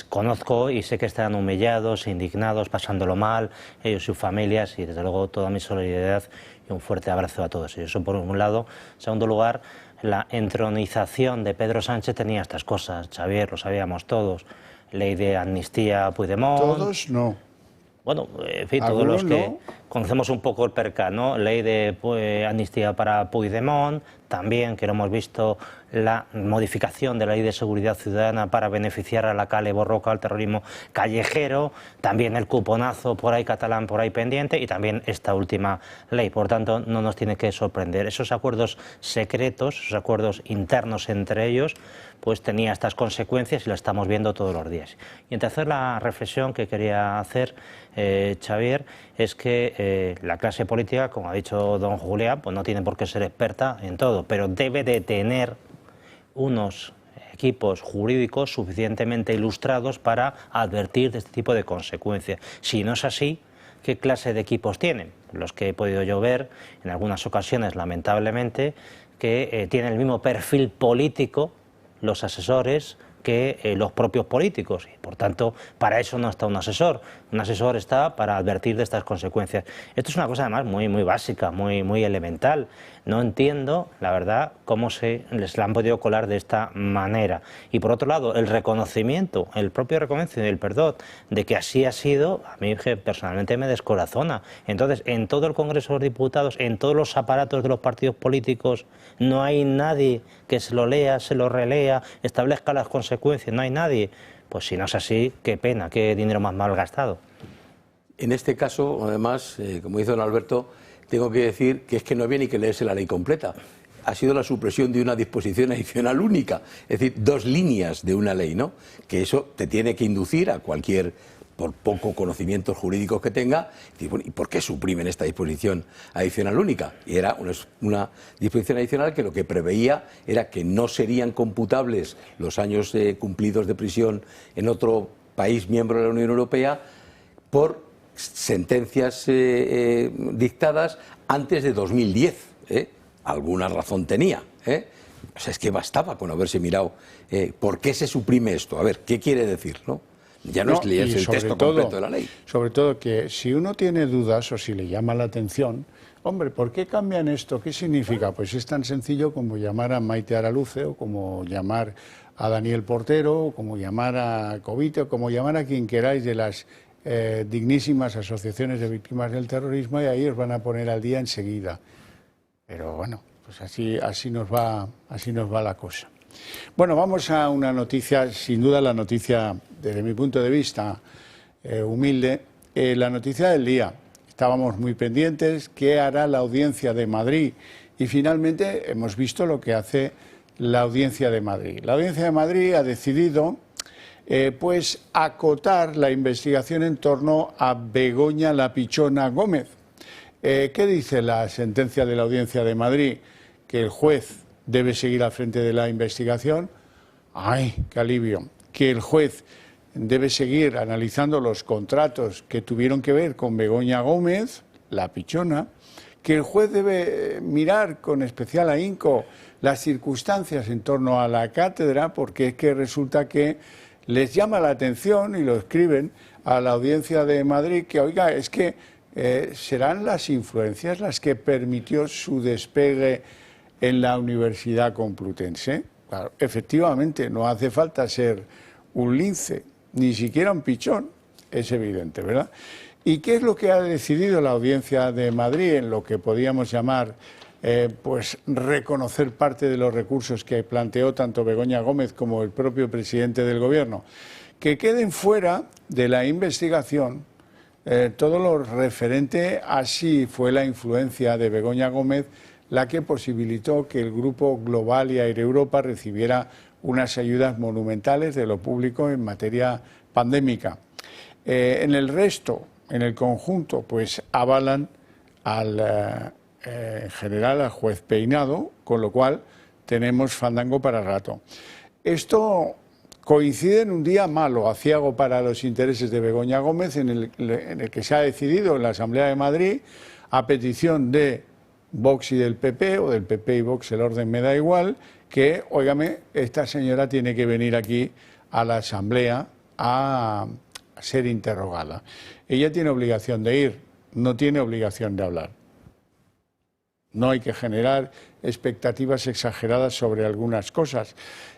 Conozco y sé que están humillados, indignados, pasándolo mal, ellos y sus familias, y desde luego toda mi solidaridad y un fuerte abrazo a todos ellos. Eso por un lado. En segundo lugar, la entronización de Pedro Sánchez tenía estas cosas, Xavier, lo sabíamos todos. Ley de amnistía a Puigdemont. Todos no. Bueno, en fin, todos los que conocemos un poco el percal, ¿no? Ley de amnistía para Puigdemont, también que lo hemos visto, la modificación de la Ley de Seguridad Ciudadana para beneficiar a la Kale Borroka, al terrorismo callejero, también el cuponazo por ahí catalán, por ahí pendiente, y también esta última ley. Por tanto, no nos tiene que sorprender. Esos acuerdos secretos, esos acuerdos internos entre ellos, pues tenía estas consecuencias y las estamos viendo todos los días. Y en tercer, la reflexión que quería hacer, Xavier, es que la clase política, como ha dicho don Julián, pues no tiene por qué ser experta en todo, pero debe de tener unos equipos jurídicos suficientemente ilustrados para advertir de este tipo de consecuencias. Si no es así, ¿qué clase de equipos tienen? Los que he podido yo ver en algunas ocasiones, lamentablemente, que tienen el mismo perfil político los asesores que los propios políticos, y por tanto para eso no está un asesor está para advertir de estas consecuencias. Esto es una cosa además muy básica, muy elemental. No entiendo, la verdad, cómo se les la han podido colar de esta manera. Y por otro lado, el reconocimiento, el propio reconocimiento y el perdón de que así ha sido, a mí personalmente me descorazona. Entonces, en todo el Congreso de los Diputados, en todos los aparatos de los partidos políticos, no hay nadie que se lo lea, se lo relea, establezca las consecuencias, no hay nadie. Pues si no es así, qué pena, qué dinero más mal gastado. En este caso, además, como dice don Alberto, tengo que decir que es que no había ni que leerse la ley completa. Ha sido la supresión de una disposición adicional única, es decir, 2 líneas de una ley, ¿no? Que eso te tiene que inducir a cualquier, por poco conocimientos jurídicos que tenga, decir, bueno, ¿y por qué suprimen esta disposición adicional única? Y era una disposición adicional que lo que preveía era que no serían computables los años cumplidos de prisión en otro país miembro de la Unión Europea por sentencias dictadas antes de 2010. Alguna razón tenía. O sea, es que bastaba con haberse mirado por qué se suprime esto. A ver, ¿qué quiere decir, no? Ya no es leerse el texto completo de la ley. Sobre todo que si uno tiene dudas o si le llama la atención, hombre, ¿por qué cambian esto? ¿Qué significa? Pues es tan sencillo como llamar a Maite Araluce, o como llamar a Daniel Portero, o como llamar a Covite, o como llamar a quien queráis de las dignísimas asociaciones de víctimas del terrorismo, y ahí os van a poner al día enseguida. Pero bueno, pues así nos va la cosa. Bueno, vamos a una noticia, sin duda la noticia, desde mi punto de vista humilde, la noticia del día. Estábamos muy pendientes, ¿qué hará la Audiencia de Madrid? Y finalmente hemos visto lo que hace la Audiencia de Madrid. La Audiencia de Madrid ha decidido pues acotar la investigación en torno a Begoña La Pichona Gómez. ¿Qué dice la sentencia de la Audiencia de Madrid? Que el juez debe seguir al frente de la investigación. ¡Ay, qué alivio! Que el juez debe seguir analizando los contratos que tuvieron que ver con Begoña Gómez, La Pichona, que el juez debe mirar con especial ahínco las circunstancias en torno a la cátedra, porque es que resulta que les llama la atención, y lo escriben a la Audiencia de Madrid, que oiga, es que serán las influencias las que permitió su despegue en la Universidad Complutense. Claro, efectivamente, no hace falta ser un lince, ni siquiera un pichón, es evidente, ¿verdad? ¿Y qué es lo que ha decidido la Audiencia de Madrid en lo que podíamos llamar pues reconocer parte de los recursos que planteó tanto Begoña Gómez como el propio presidente del Gobierno? Que queden fuera de la investigación todo lo referente a si fue la influencia de Begoña Gómez la que posibilitó que el grupo Global y Air Europa recibiera unas ayudas monumentales de lo público en materia pandémica. En el resto, en el conjunto, pues avalan al general, al juez Peinado, con lo cual tenemos fandango para rato. Esto coincide en un día malo, aciago para los intereses de Begoña Gómez, en el que se ha decidido en la Asamblea de Madrid, a petición de Vox y del PP, o del PP y Vox, el orden me da igual, que, óigame, esta señora tiene que venir aquí a la Asamblea a ser interrogada. Ella tiene obligación de ir, no tiene obligación de hablar. No hay que generar expectativas exageradas sobre algunas cosas.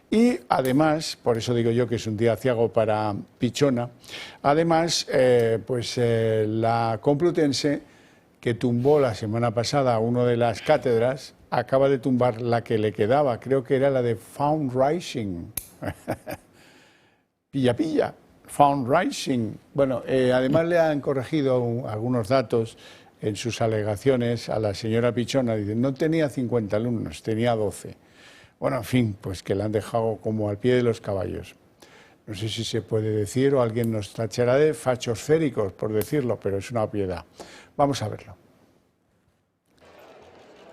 Y además, por eso digo yo que es un día aciago para Pichona, además, la Complutense, que tumbó la semana pasada una de las cátedras, acaba de tumbar la que le quedaba, creo que era la de Fundraising. Pilla, Fundraising. Bueno, además le han corregido algunos datos en sus alegaciones a la señora Pichona. Dicen, no tenía 50 alumnos, tenía 12. Bueno, en fin, pues que la han dejado como al pie de los caballos. No sé si se puede decir o alguien nos tachará de fachosféricos por decirlo, pero es una obviedad. Vamos a verlo.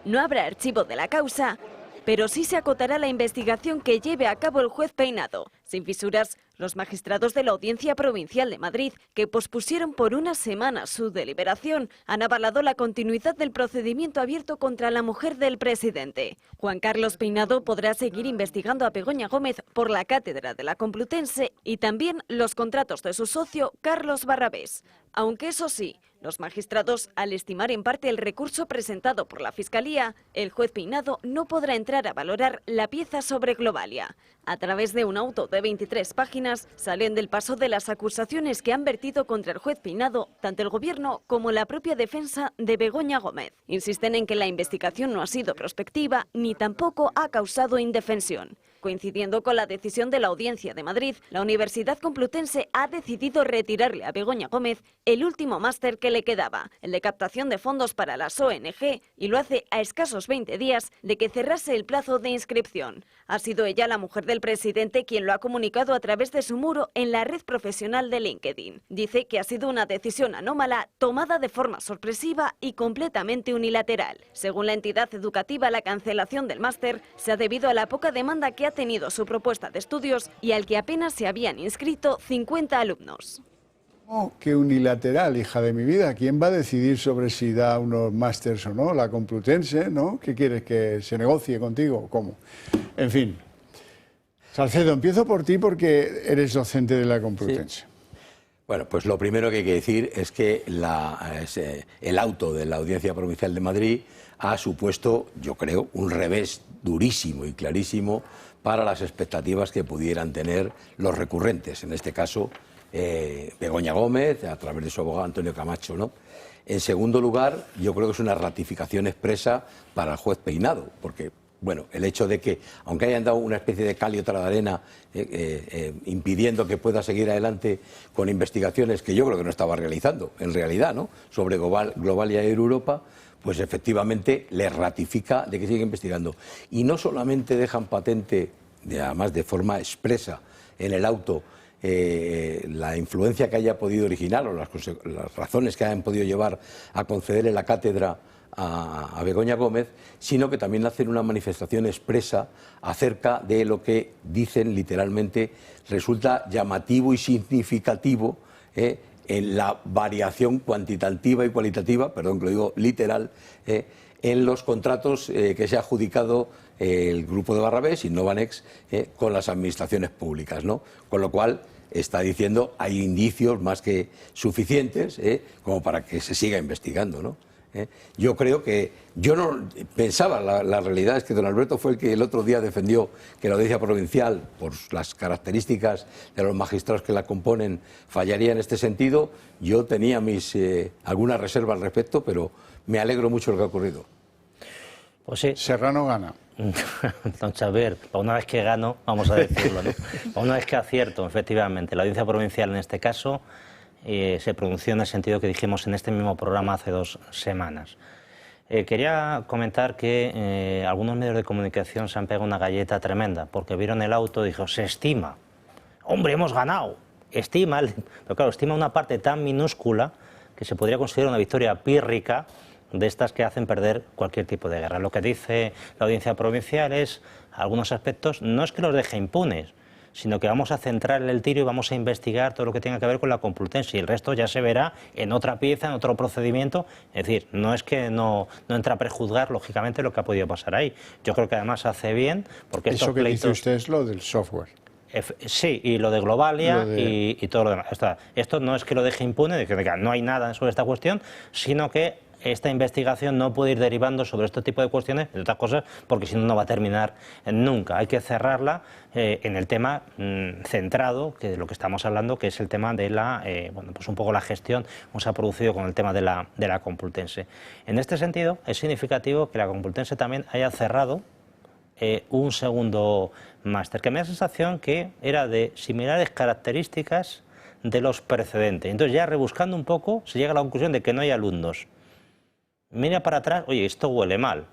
No habrá archivo de la causa, pero sí se acotará la investigación que lleve a cabo el juez Peinado. Sin fisuras, los magistrados de la Audiencia Provincial de Madrid, que pospusieron por una semana su deliberación, han avalado la continuidad del procedimiento abierto contra la mujer del presidente. Juan Carlos Peinado podrá seguir investigando a Begoña Gómez por la cátedra de la Complutense y también los contratos de su socio Carlos Barrabés. Aunque eso sí, los magistrados, al estimar en parte el recurso presentado por la Fiscalía, el juez Peinado no podrá entrar a valorar la pieza sobre Globalia. A través de un auto de 23 páginas, salen del paso de las acusaciones que han vertido contra el juez Peinado tanto el Gobierno como la propia defensa de Begoña Gómez. Insisten en que la investigación no ha sido prospectiva ni tampoco ha causado indefensión. Coincidiendo con la decisión de la Audiencia de Madrid, la Universidad Complutense ha decidido retirarle a Begoña Gómez el último máster que le quedaba, el de captación de fondos para las ONG, y lo hace a escasos 20 días de que cerrase el plazo de inscripción. Ha sido ella, la mujer del presidente, quien lo ha comunicado a través de su muro en la red profesional de LinkedIn. Dice que ha sido una decisión anómala, tomada de forma sorpresiva y completamente unilateral. Según la entidad educativa, la cancelación del máster se ha debido a la poca demanda que ha tenido su propuesta de estudios y al que apenas se habían inscrito 50 alumnos. Oh, qué unilateral, hija de mi vida. ¿Quién va a decidir sobre si da unos másters o no? La Complutense, ¿no? ¿Qué quieres, que se negocie contigo? ¿Cómo? En fin. Salcedo, empiezo por ti porque eres docente de la Complutense. Sí. Bueno, pues lo primero que hay que decir es que el auto de la Audiencia Provincial de Madrid ha supuesto, yo creo, un revés durísimo y clarísimo para las expectativas que pudieran tener los recurrentes, en este caso Begoña Gómez, a través de su abogado Antonio Camacho, ¿no? En segundo lugar, yo creo que es una ratificación expresa para el juez Peinado, porque, bueno, el hecho de que, aunque hayan dado una especie de cal y otra de arena, impidiendo que pueda seguir adelante con investigaciones que yo creo que no estaba realizando, en realidad, ¿no?, sobre Global y Air Europa, pues efectivamente le ratifica de que sigue investigando. Y no solamente dejan patente, además de forma expresa, en el auto, la influencia que haya podido originar o las razones que hayan podido llevar a concederle la cátedra a Begoña Gómez, sino que también hacen una manifestación expresa acerca de lo que dicen literalmente resulta llamativo y significativo en la variación cuantitativa y cualitativa, perdón que lo digo literal, en los contratos que se ha adjudicado el grupo de Barrabés, Innovanex, con las administraciones públicas, ¿no? Con lo cual está diciendo hay indicios más que suficientes como para que se siga investigando, ¿no? Yo creo que, yo no pensaba, la realidad es que don Alberto fue el que el otro día defendió que la audiencia provincial, por las características de los magistrados que la componen, fallaría en este sentido. Yo tenía algunas reservas al respecto, pero me alegro mucho de lo que ha ocurrido. Pues sí. Serrano gana. Don Xavier, una vez que gano, vamos a decirlo, ¿no? Una vez que acierto, efectivamente, la audiencia provincial en este caso se pronunció en el sentido que dijimos en este mismo programa hace 2 semanas. Quería comentar que algunos medios de comunicación se han pegado una galleta tremenda, porque vieron el auto y dijo, se estima. ¡Hombre, hemos ganado! Estima, pero claro, estima una parte tan minúscula que se podría considerar una victoria pírrica de estas que hacen perder cualquier tipo de guerra. Lo que dice la audiencia provincial es, algunos aspectos, no es que los deje impunes, sino que vamos a centrar el tiro y vamos a investigar todo lo que tenga que ver con la Complutense y el resto ya se verá en otra pieza, en otro procedimiento. Es decir, no es que no entra a prejuzgar, lógicamente, lo que ha podido pasar ahí. Yo creo que además hace bien, porque estos Eso que pleitos... dice usted es lo del software. Sí, y lo de Globalia y todo lo demás. Esto no es que lo deje impune, de que no hay nada sobre esta cuestión, sino que esta investigación no puede ir derivando sobre este tipo de cuestiones, de otras cosas, porque si no, no va a terminar nunca. Hay que cerrarla en el tema centrado, que de lo que estamos hablando, que es el tema de la, bueno, pues un poco la gestión que se ha producido con el tema de la Complutense. En este sentido, es significativo que la Complutense también haya cerrado un segundo máster, que me da la sensación que era de similares características de los precedentes. Entonces, ya rebuscando un poco, se llega a la conclusión de que no hay alumnos. Mira para atrás, oye, esto huele mal.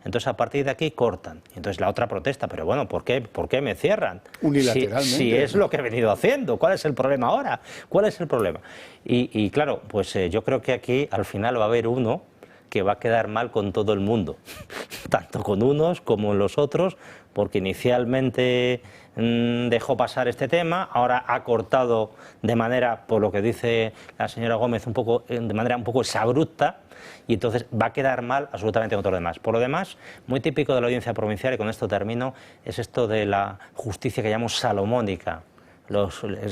Entonces, a partir de aquí cortan. Entonces, la otra protesta, pero bueno, ¿por qué me cierran? Unilateralmente. Si es lo que he venido haciendo, ¿cuál es el problema ahora? ¿Cuál es el problema? Y claro, pues yo creo que aquí al final va a haber uno que va a quedar mal con todo el mundo, tanto con unos como los otros, porque inicialmente dejó pasar este tema, ahora ha cortado de manera, por lo que dice la señora Gómez, de manera un poco exabrupta, y entonces va a quedar mal absolutamente con todo lo demás. Por lo demás, muy típico de la audiencia provincial, y con esto termino, es esto de la justicia que llamamos salomónica.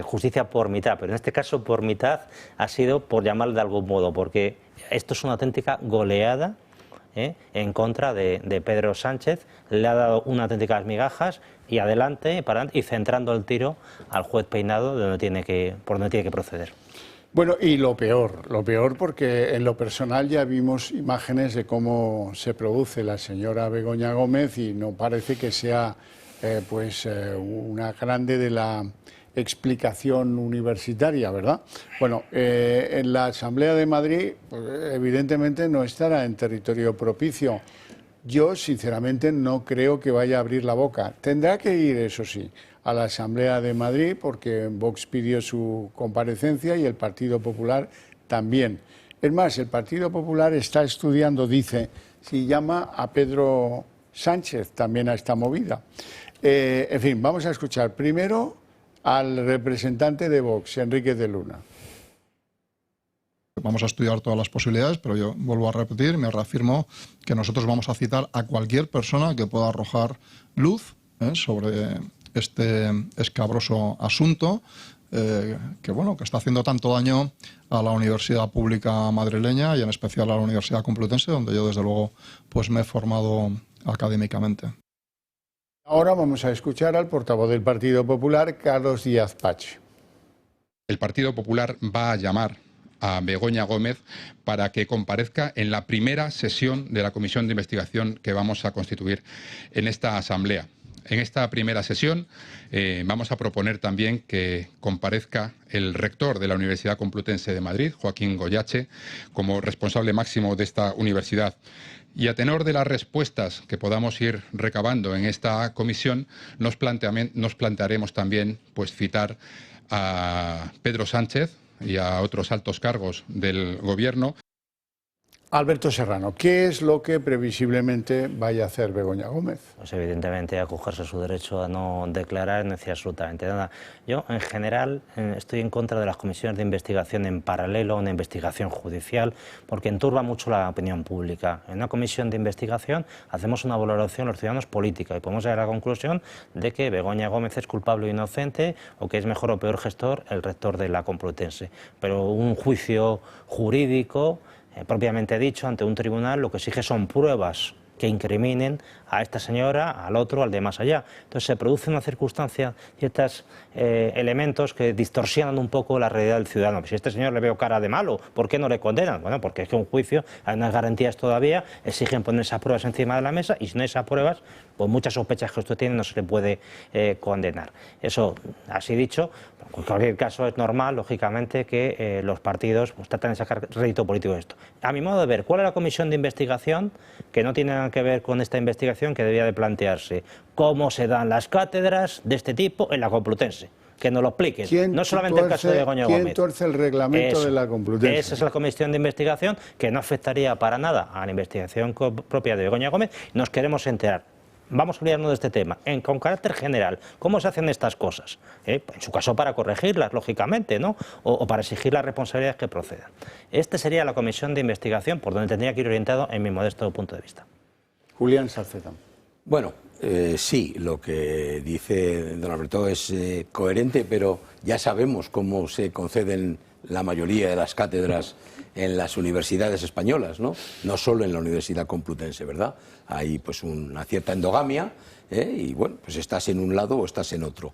Justicia por mitad, pero en este caso por mitad ha sido por llamarlo de algún modo, porque esto es una auténtica goleada en contra de Pedro Sánchez, le ha dado unas auténticas migajas y adelante, y centrando el tiro al juez Peinado por donde tiene que proceder. Bueno, y lo peor porque en lo personal ya vimos imágenes de cómo se produce la señora Begoña Gómez y no parece que sea una grande de la explicación universitaria, ¿verdad? Bueno, en la Asamblea de Madrid, pues, evidentemente no estará en territorio propicio. Yo, sinceramente, no creo que vaya a abrir la boca. Tendrá que ir, eso sí, a la Asamblea de Madrid, porque Vox pidió su comparecencia y el Partido Popular también. Es más, el Partido Popular está estudiando, dice, si llama a Pedro Sánchez también a esta movida. En fin, vamos a escuchar primero al representante de Vox, Enrique de Luna. Vamos a estudiar todas las posibilidades, pero yo vuelvo a repetir, me reafirmo que nosotros vamos a citar a cualquier persona que pueda arrojar luz sobre este escabroso asunto que está haciendo tanto daño a la universidad pública madrileña y en especial a la Universidad Complutense, donde yo desde luego pues me he formado académicamente. Ahora vamos a escuchar al portavoz del Partido Popular, Carlos Díaz Pache. El Partido Popular va a llamar a Begoña Gómez para que comparezca en la primera sesión de la comisión de investigación que vamos a constituir en esta Asamblea. En esta primera sesión vamos a proponer también que comparezca el rector de la Universidad Complutense de Madrid, Joaquín Goyache, como responsable máximo de esta universidad. Y a tenor de las respuestas que podamos ir recabando en esta comisión, nos plantearemos también pues, citar a Pedro Sánchez y a otros altos cargos del Gobierno. Alberto Serrano, ¿qué es lo que previsiblemente vaya a hacer Begoña Gómez? Pues evidentemente acogerse a su derecho a no declarar, no decir absolutamente nada. Yo, en general, estoy en contra de las comisiones de investigación en paralelo a una investigación judicial, porque enturba mucho la opinión pública. En una comisión de investigación hacemos una valoración los ciudadanos política y podemos llegar a la conclusión de que Begoña Gómez es culpable o inocente, o que es mejor o peor gestor el rector de la Complutense. Pero un juicio jurídico, propiamente dicho, ante un tribunal, lo que exige son pruebas que incriminen a esta señora, al otro, al de más allá. Entonces se produce una circunstancia, ciertos elementos que distorsionan un poco la realidad del ciudadano. Si a este señor le veo cara de malo, ¿por qué no le condenan? Bueno, porque es que un juicio, hay unas garantías todavía, exigen poner esas pruebas encima de la mesa, y si no hay esas pruebas, pues muchas sospechas que usted tiene no se le puede condenar. Eso, así dicho, en cualquier caso es normal, lógicamente, que los partidos pues, tratan de sacar rédito político de esto. A mi modo de ver, ¿cuál es la comisión de investigación que no tiene nada que ver con esta investigación que debía de plantearse? ¿Cómo se dan las cátedras de este tipo en la Complutense? Que nos lo expliquen, no solamente el caso de Begoña Gómez. ¿Quién tuerce el reglamento de la Complutense? Esa es la comisión de investigación que no afectaría para nada a la investigación propia de Begoña Gómez. Nos queremos enterar. Vamos a olvidarnos de este tema, con carácter general. ¿Cómo se hacen estas cosas? En su caso, para corregirlas, lógicamente, ¿no? O para exigir las responsabilidades que procedan. Esta sería la comisión de investigación por donde tendría que ir orientado en mi modesto punto de vista. Julián Salceda. Bueno, sí, lo que dice don Alberto es coherente, pero ya sabemos cómo se conceden la mayoría de las cátedras en las universidades españolas, ¿no? No solo en la Universidad Complutense, ¿verdad? Hay pues una cierta endogamia y bueno, pues estás en un lado o estás en otro.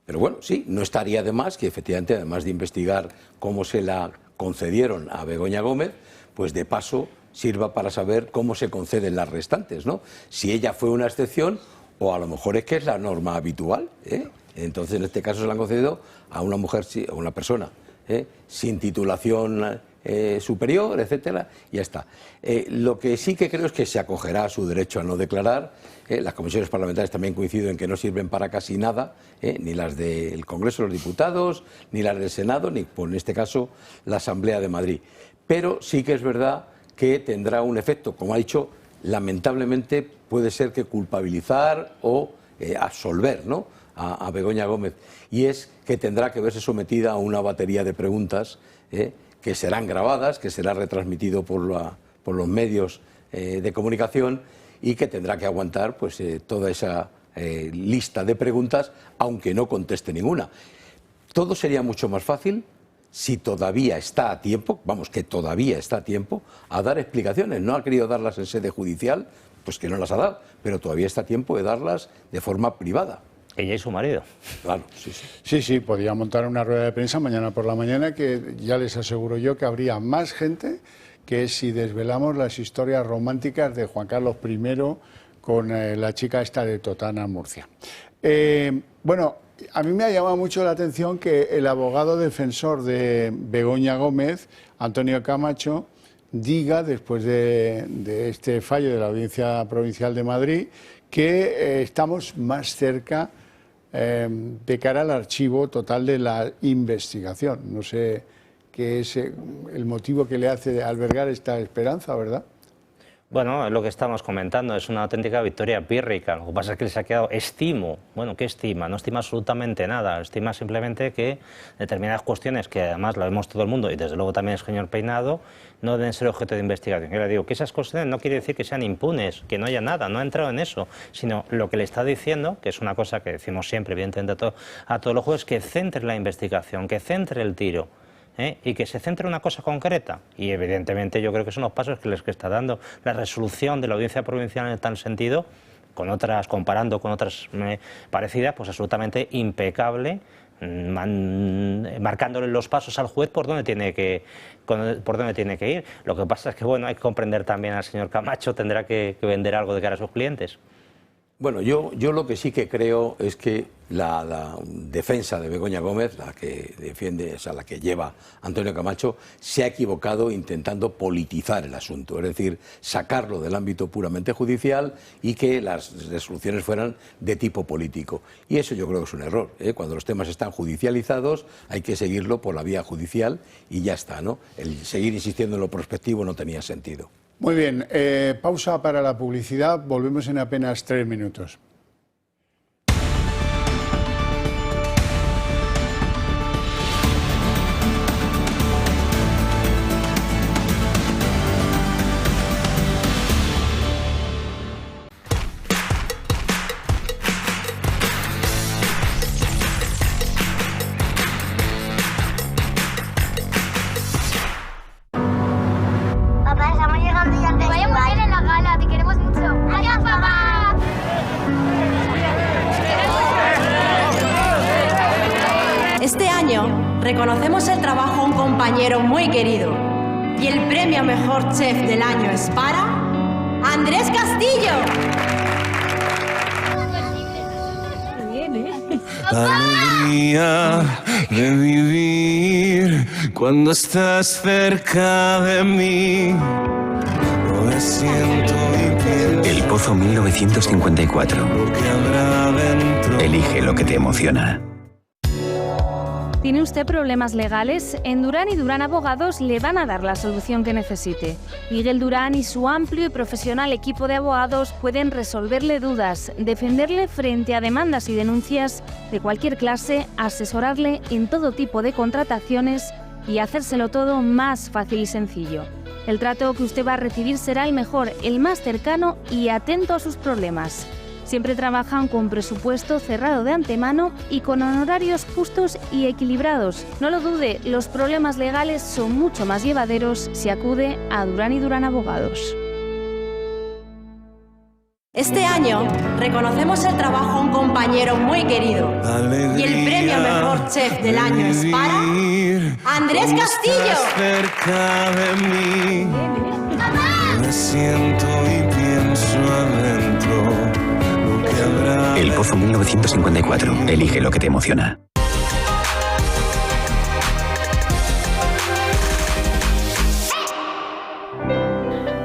Pero bueno, sí, no estaría de más que efectivamente, además de investigar cómo se la concedieron a Begoña Gómez, pues de paso sirva para saber cómo se conceden las restantes, ¿no? Si ella fue una excepción o a lo mejor es que es la norma habitual, ¿eh? Entonces en este caso se la han concedido a una mujer, a una persona sin titulación superior, etcétera, y ya está. Lo que sí que creo es que se acogerá a su derecho a no declarar. Las comisiones parlamentarias también coinciden en que no sirven para casi nada, ni las del Congreso de los Diputados, ni las del Senado, ni en este caso la Asamblea de Madrid. Pero sí que es verdad que tendrá un efecto, como ha dicho, lamentablemente puede ser que culpabilizar o absolver, ¿no?, a Begoña Gómez, y es que tendrá que verse sometida a una batería de preguntas que serán grabadas, que será retransmitido por los medios de comunicación y que tendrá que aguantar pues toda esa lista de preguntas, aunque no conteste ninguna. Todo sería mucho más fácil si todavía está a tiempo, vamos, que todavía está a tiempo, a dar explicaciones. No ha querido darlas en sede judicial, pues que no las ha dado, pero todavía está a tiempo de darlas de forma privada. Ella y su marido. Claro, sí, sí. Sí, podía montar una rueda de prensa mañana por la mañana que ya les aseguro yo que habría más gente que si desvelamos las historias románticas de Juan Carlos I con la chica esta de Totana, Murcia. Bueno, a mí me ha llamado mucho la atención que el abogado defensor de Begoña Gómez, Antonio Camacho, diga, después de este fallo de la Audiencia Provincial de Madrid, que estamos más cerca de cara al archivo total de la investigación. No sé qué es el motivo que le hace albergar esta esperanza, ¿verdad? Bueno, es lo que estamos comentando, es una auténtica victoria pírrica. Lo que pasa es que les ha quedado estimo. Bueno, ¿qué estima? No estima absolutamente nada. Estima simplemente que determinadas cuestiones, que además lo vemos todo el mundo, y desde luego también el señor Peinado, no deben ser objeto de investigación. Yo le digo que esas cuestiones no quiere decir que sean impunes, que no haya nada, no ha entrado en eso, sino lo que le está diciendo, que es una cosa que decimos siempre, evidentemente, a todos los jueces, que centre la investigación, que centre el tiro. Y que se centre en una cosa concreta. Y evidentemente yo creo que son los pasos que les está dando la resolución de la Audiencia Provincial en tal sentido, con otras, comparando con otras parecidas, pues absolutamente impecable, marcándole los pasos al juez por dónde tiene que ir. Lo que pasa es que bueno, hay que comprender también al señor Camacho, tendrá que vender algo de cara a sus clientes. Bueno, yo lo que sí que creo es que la defensa de Begoña Gómez, la que defiende, o sea, la que lleva Antonio Camacho, se ha equivocado intentando politizar el asunto, es decir, sacarlo del ámbito puramente judicial y que las resoluciones fueran de tipo político. Y eso yo creo que es un error, ¿eh? Cuando los temas están judicializados hay que seguirlo por la vía judicial y ya está, ¿no? El seguir insistiendo en lo prospectivo no tenía sentido. Muy bien, pausa para la publicidad, volvemos en apenas 3 minutos. Este año reconocemos el trabajo a un compañero muy querido y el premio a Mejor Chef del año es para Andrés Castillo. Alegría de vivir cuando estás cerca de mí. Me siento y pienso. El Pozo 1954. Elige lo que te emociona. ¿Tiene usted problemas legales? En Durán y Durán Abogados le van a dar la solución que necesite. Miguel Durán y su amplio y profesional equipo de abogados pueden resolverle dudas, defenderle frente a demandas y denuncias de cualquier clase, asesorarle en todo tipo de contrataciones y hacérselo todo más fácil y sencillo. El trato que usted va a recibir será el mejor, el más cercano y atento a sus problemas. Siempre trabajan con presupuesto cerrado de antemano y con honorarios justos y equilibrados. No lo dude, los problemas legales son mucho más llevaderos si acude a Durán y Durán Abogados. Este año reconocemos el trabajo a un compañero muy querido y el premio a Mejor Chef del año es para Andrés Castillo. Cerca de mí, me siento y pienso adentro. El Pozo 1954. Elige lo que te emociona.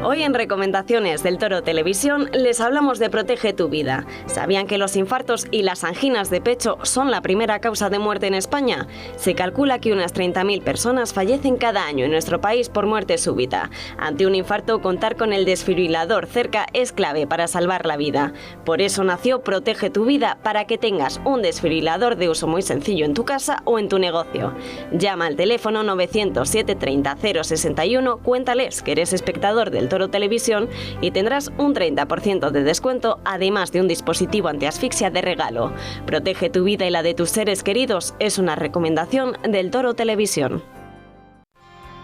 Hoy en Recomendaciones del Toro Televisión les hablamos de Protege tu vida. ¿Sabían que los infartos y las anginas de pecho son la primera causa de muerte en España? Se calcula que unas 30.000 personas fallecen cada año en nuestro país por muerte súbita. Ante un infarto, contar con el desfibrilador cerca es clave para salvar la vida. Por eso nació Protege tu vida, para que tengas un desfibrilador de uso muy sencillo en tu casa o en tu negocio. Llama al teléfono 900 730 061, cuéntales que eres espectador del Toro Televisión y tendrás un 30% de descuento, además de un dispositivo antiasfixia de regalo. Protege tu vida y la de tus seres queridos es una recomendación del Toro Televisión.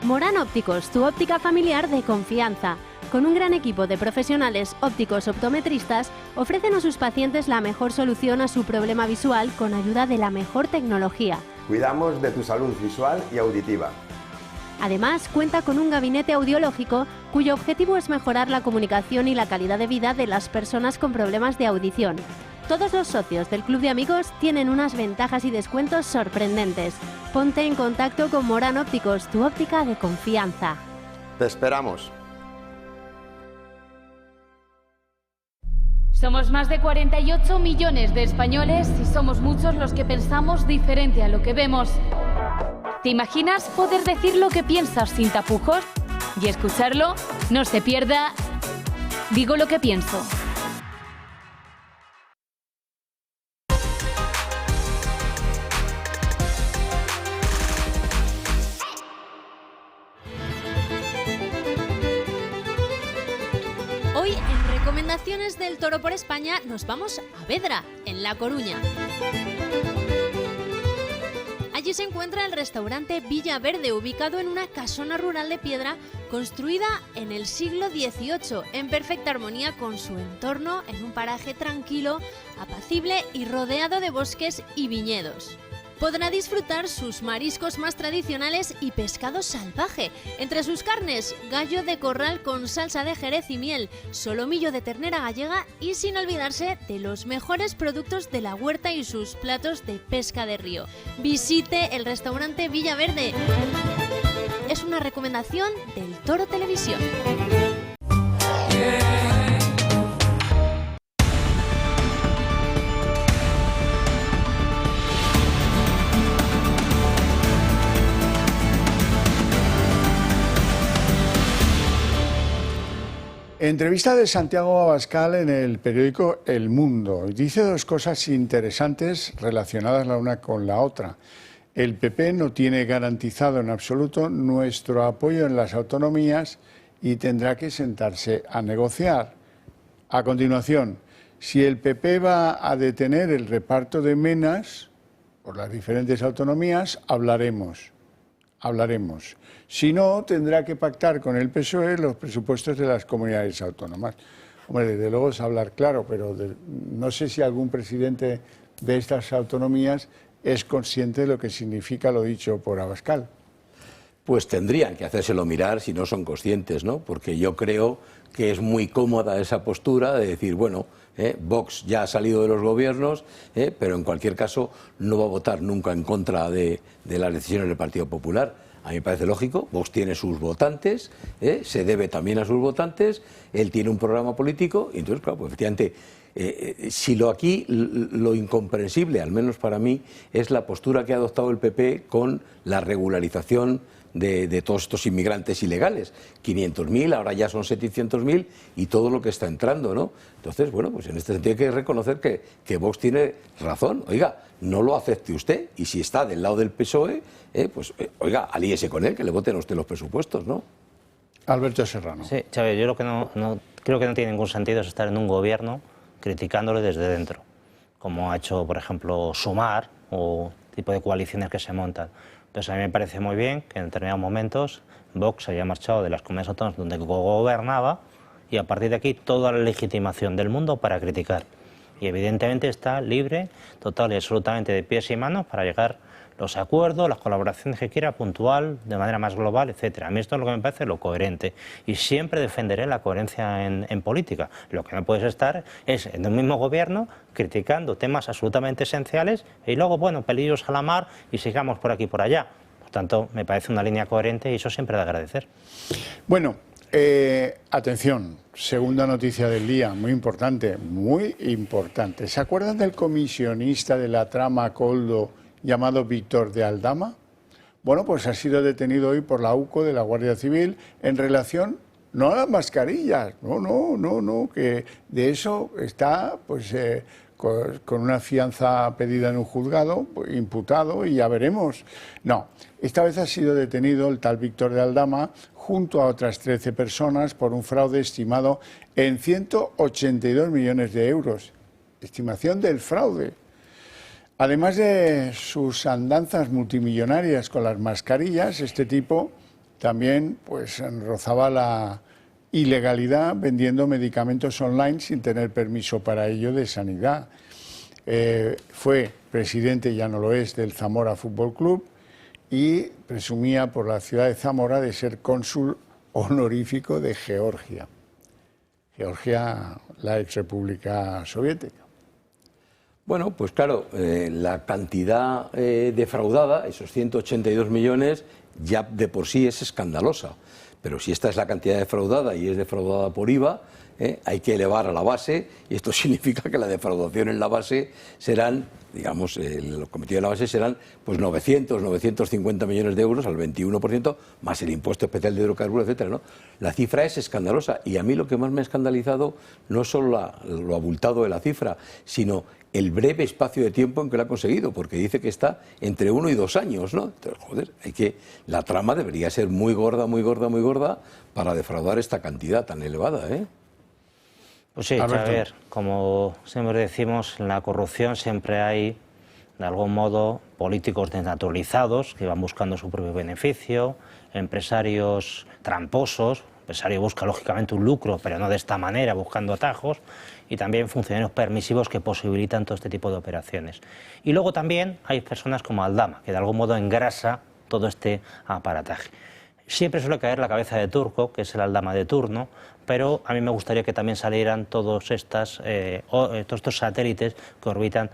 Morán Ópticos, tu óptica familiar de confianza. Con un gran equipo de profesionales ópticos optometristas, ofrecen a sus pacientes la mejor solución a su problema visual con ayuda de la mejor tecnología. Cuidamos de tu salud visual y auditiva. Además, cuenta con un gabinete audiológico cuyo objetivo es mejorar la comunicación y la calidad de vida de las personas con problemas de audición. Todos los socios del Club de Amigos tienen unas ventajas y descuentos sorprendentes. Ponte en contacto con Morán Ópticos, tu óptica de confianza. Te esperamos. Somos más de 48 millones de españoles y somos muchos los que pensamos diferente a lo que vemos. ¿Te imaginas poder decir lo que piensas sin tapujos? Y escucharlo, no se pierda Digo lo que pienso. Hoy en Recomendaciones del Toro por España nos vamos a Vedra, en La Coruña. Allí se encuentra el restaurante Villa Verde, ubicado en una casona rural de piedra construida en el siglo XVIII, en perfecta armonía con su entorno, en un paraje tranquilo, apacible y rodeado de bosques y viñedos. podrá disfrutar sus mariscos más tradicionales y pescado salvaje. Entre sus carnes, gallo de corral con salsa de jerez y miel, solomillo de ternera gallega y sin olvidarse de los mejores productos de la huerta y sus platos de pesca de río. Visite el restaurante Villaverde. Es una recomendación del Toro Televisión. Entrevista de Santiago Abascal en el periódico El Mundo. Dice dos cosas interesantes relacionadas la una con la otra. El PP no tiene garantizado en absoluto nuestro apoyo en las autonomías y tendrá que sentarse a negociar. A continuación, si el PP va a detener el reparto de menas por las diferentes autonomías, hablaremos. Si no, tendrá que pactar con el PSOE los presupuestos de las comunidades autónomas. Hombre, desde luego es hablar claro, pero no sé si algún presidente de estas autonomías es consciente de lo que significa lo dicho por Abascal. Pues tendrían que hacérselo mirar si no son conscientes, ¿no? Porque yo creo que es muy cómoda esa postura de decir, bueno, Vox ya ha salido de los gobiernos, pero en cualquier caso no va a votar nunca en contra de las decisiones del Partido Popular. A mí me parece lógico, Vox tiene sus votantes, se debe también a sus votantes, él tiene un programa político, y entonces, claro, pues efectivamente, si aquí lo incomprensible, al menos para mí, es la postura que ha adoptado el PP con la regularización de todos estos inmigrantes ilegales. 500.000, ahora ya son 700.000 y todo lo que está entrando, ¿no? Entonces, bueno, pues en este sentido hay que reconocer que Vox tiene razón. Oiga, no lo acepte usted y si está del lado del PSOE, oiga, alíese con él, que le voten a usted los presupuestos, ¿no? Alberto Serrano. Sí, Chávez, yo lo que creo que no tiene ningún sentido es estar en un gobierno criticándole desde dentro, como ha hecho, por ejemplo, Sumar o tipo de coaliciones que se montan. Entonces, a mí me parece muy bien que en determinados momentos Vox haya marchado de las comunidades autónomas donde gobernaba y a partir de aquí toda la legitimación del mundo para criticar. Y evidentemente está libre, total y absolutamente de pies y manos para llegar los acuerdos, las colaboraciones que quiera, puntual, de manera más global, etcétera. A mí esto es lo que me parece lo coherente y siempre defenderé la coherencia en política. Lo que no puedes estar es en un mismo gobierno criticando temas absolutamente esenciales y luego, bueno, pelillos a la mar y sigamos por aquí y por allá. Por tanto, me parece una línea coherente y eso siempre de agradecer. Bueno, atención, segunda noticia del día, muy importante, muy importante. ¿Se acuerdan del comisionista de la trama Coldo llamado Víctor de Aldama? Bueno, pues ha sido detenido hoy por la UCO de la Guardia Civil en relación, no a las mascarillas, no, que de eso está pues con una fianza pedida en un juzgado, imputado y ya veremos. No, esta vez ha sido detenido el tal Víctor de Aldama junto a otras 13 personas por un fraude estimado en 182 millones de euros. Estimación del fraude. Además de sus andanzas multimillonarias con las mascarillas, este tipo también pues rozaba la ilegalidad vendiendo medicamentos online sin tener permiso para ello de Sanidad. Fue presidente, ya no lo es, del Zamora Fútbol Club y presumía por la ciudad de Zamora de ser cónsul honorífico de Georgia. Georgia, la exrepública soviética. Bueno, pues claro, la cantidad defraudada, esos 182 millones, ya de por sí es escandalosa. Pero si esta es la cantidad defraudada y es defraudada por IVA, hay que elevar a la base, y esto significa que la defraudación en la base serán, digamos, lo cometido en la base serán pues 950 millones de euros al 21%, más el impuesto especial de hidrocarburos, etcétera, ¿no? La cifra es escandalosa y a mí lo que más me ha escandalizado no es solo lo abultado de la cifra, sino el breve espacio de tiempo en que lo ha conseguido, porque dice que está entre 1 y 2 años, ¿no? Entonces, joder, la trama debería ser muy gorda para defraudar esta cantidad tan elevada, ¿eh? Pues sí, a ver, como siempre decimos, en la corrupción siempre hay, de algún modo, políticos desnaturalizados que van buscando su propio beneficio, empresarios tramposos, empresario busca lógicamente un lucro, pero no de esta manera, buscando atajos, y también funcionarios permisivos que posibilitan todo este tipo de operaciones. Y luego también hay personas como Aldama, que de algún modo engrasa todo este aparataje. Siempre suele caer la cabeza de turco, que es el Aldama de turno, pero a mí me gustaría que también salieran todos estos satélites que orbitan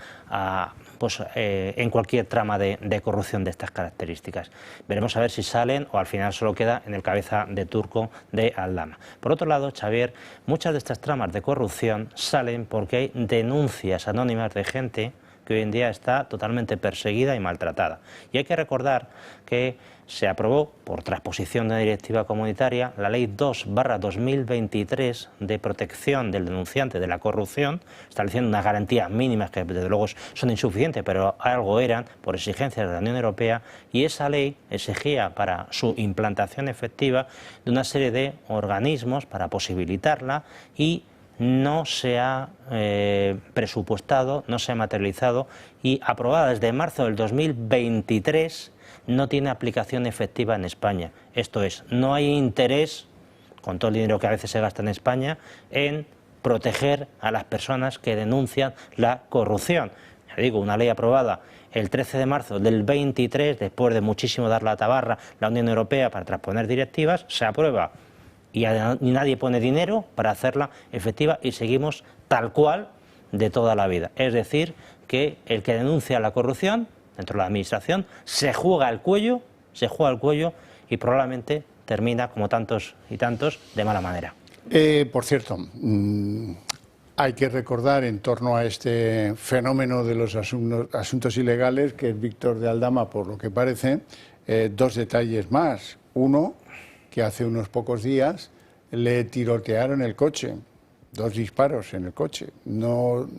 en cualquier trama de corrupción de estas características. Veremos a ver si salen o al final solo queda en el cabeza de turco de Aldama. Por otro lado, Xavier, muchas de estas tramas de corrupción salen porque hay denuncias anónimas de gente que hoy en día está totalmente perseguida y maltratada. Y hay que recordar que se aprobó, por transposición de una directiva comunitaria, la Ley 2/2023 de protección del denunciante de la corrupción, estableciendo unas garantías mínimas que desde luego son insuficientes, pero algo eran por exigencias de la Unión Europea, y esa ley exigía para su implantación efectiva de una serie de organismos para posibilitarla, y no se ha presupuestado, no se ha materializado, y aprobada desde marzo del 2023 no tiene aplicación efectiva en España. Esto es, no hay interés, con todo el dinero que a veces se gasta en España, en proteger a las personas que denuncian la corrupción. Ya digo, una ley aprobada el 13 de marzo del 23, después de muchísimo dar la tabarra la Unión Europea para transponer directivas, se aprueba y nadie pone dinero para hacerla efectiva, y seguimos tal cual de toda la vida. Es decir, que el que denuncia la corrupción dentro de la administración se juega el cuello y probablemente termina, como tantos y tantos, de mala manera. Por cierto, hay que recordar en torno a este fenómeno de los asuntos ilegales, que es Víctor de Aldama, por lo que parece, dos detalles más. Uno, que hace unos pocos días le tirotearon el coche, 2 disparos en el coche. No,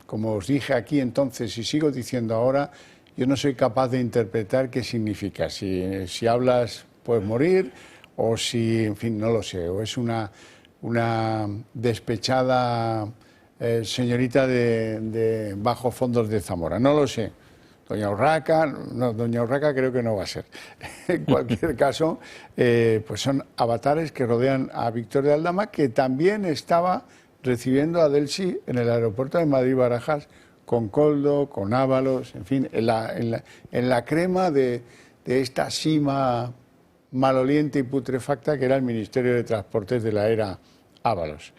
como os dije aquí entonces y sigo diciendo ahora, yo no soy capaz de interpretar qué significa. Si hablas puedes morir, o si, en fin, no lo sé, o es una despechada señorita de bajos fondos de Zamora, no lo sé. Doña Urraca creo que no va a ser. En cualquier caso, pues son avatares que rodean a Víctor de Aldama, que también estaba recibiendo a Delsi en el aeropuerto de Madrid-Barajas, con Koldo, con Ábalos, en fin, en la crema de esta cima maloliente y putrefacta que era el Ministerio de Transportes de la era Ábalos.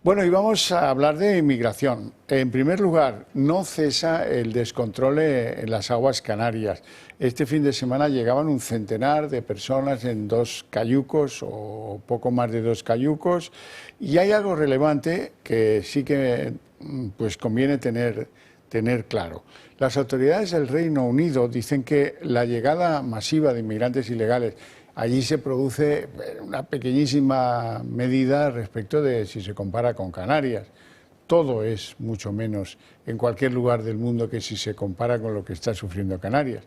Bueno, y vamos a hablar de inmigración. En primer lugar, no cesa el descontrol en las aguas canarias. Este fin de semana llegaban un centenar de personas en 2 cayucos o poco más de 2 cayucos, y hay algo relevante que sí que pues conviene tener claro. Las autoridades del Reino Unido dicen que la llegada masiva de inmigrantes ilegales allí se produce una pequeñísima medida respecto de si se compara con Canarias. Todo es mucho menos en cualquier lugar del mundo que si se compara con lo que está sufriendo Canarias.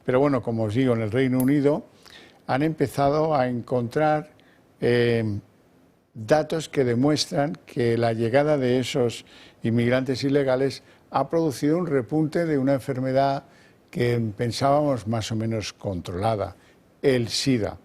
Pero bueno, como os digo, en el Reino Unido han empezado a encontrar datos que demuestran que la llegada de esos inmigrantes ilegales ha producido un repunte de una enfermedad que pensábamos más o menos controlada, el SIDA.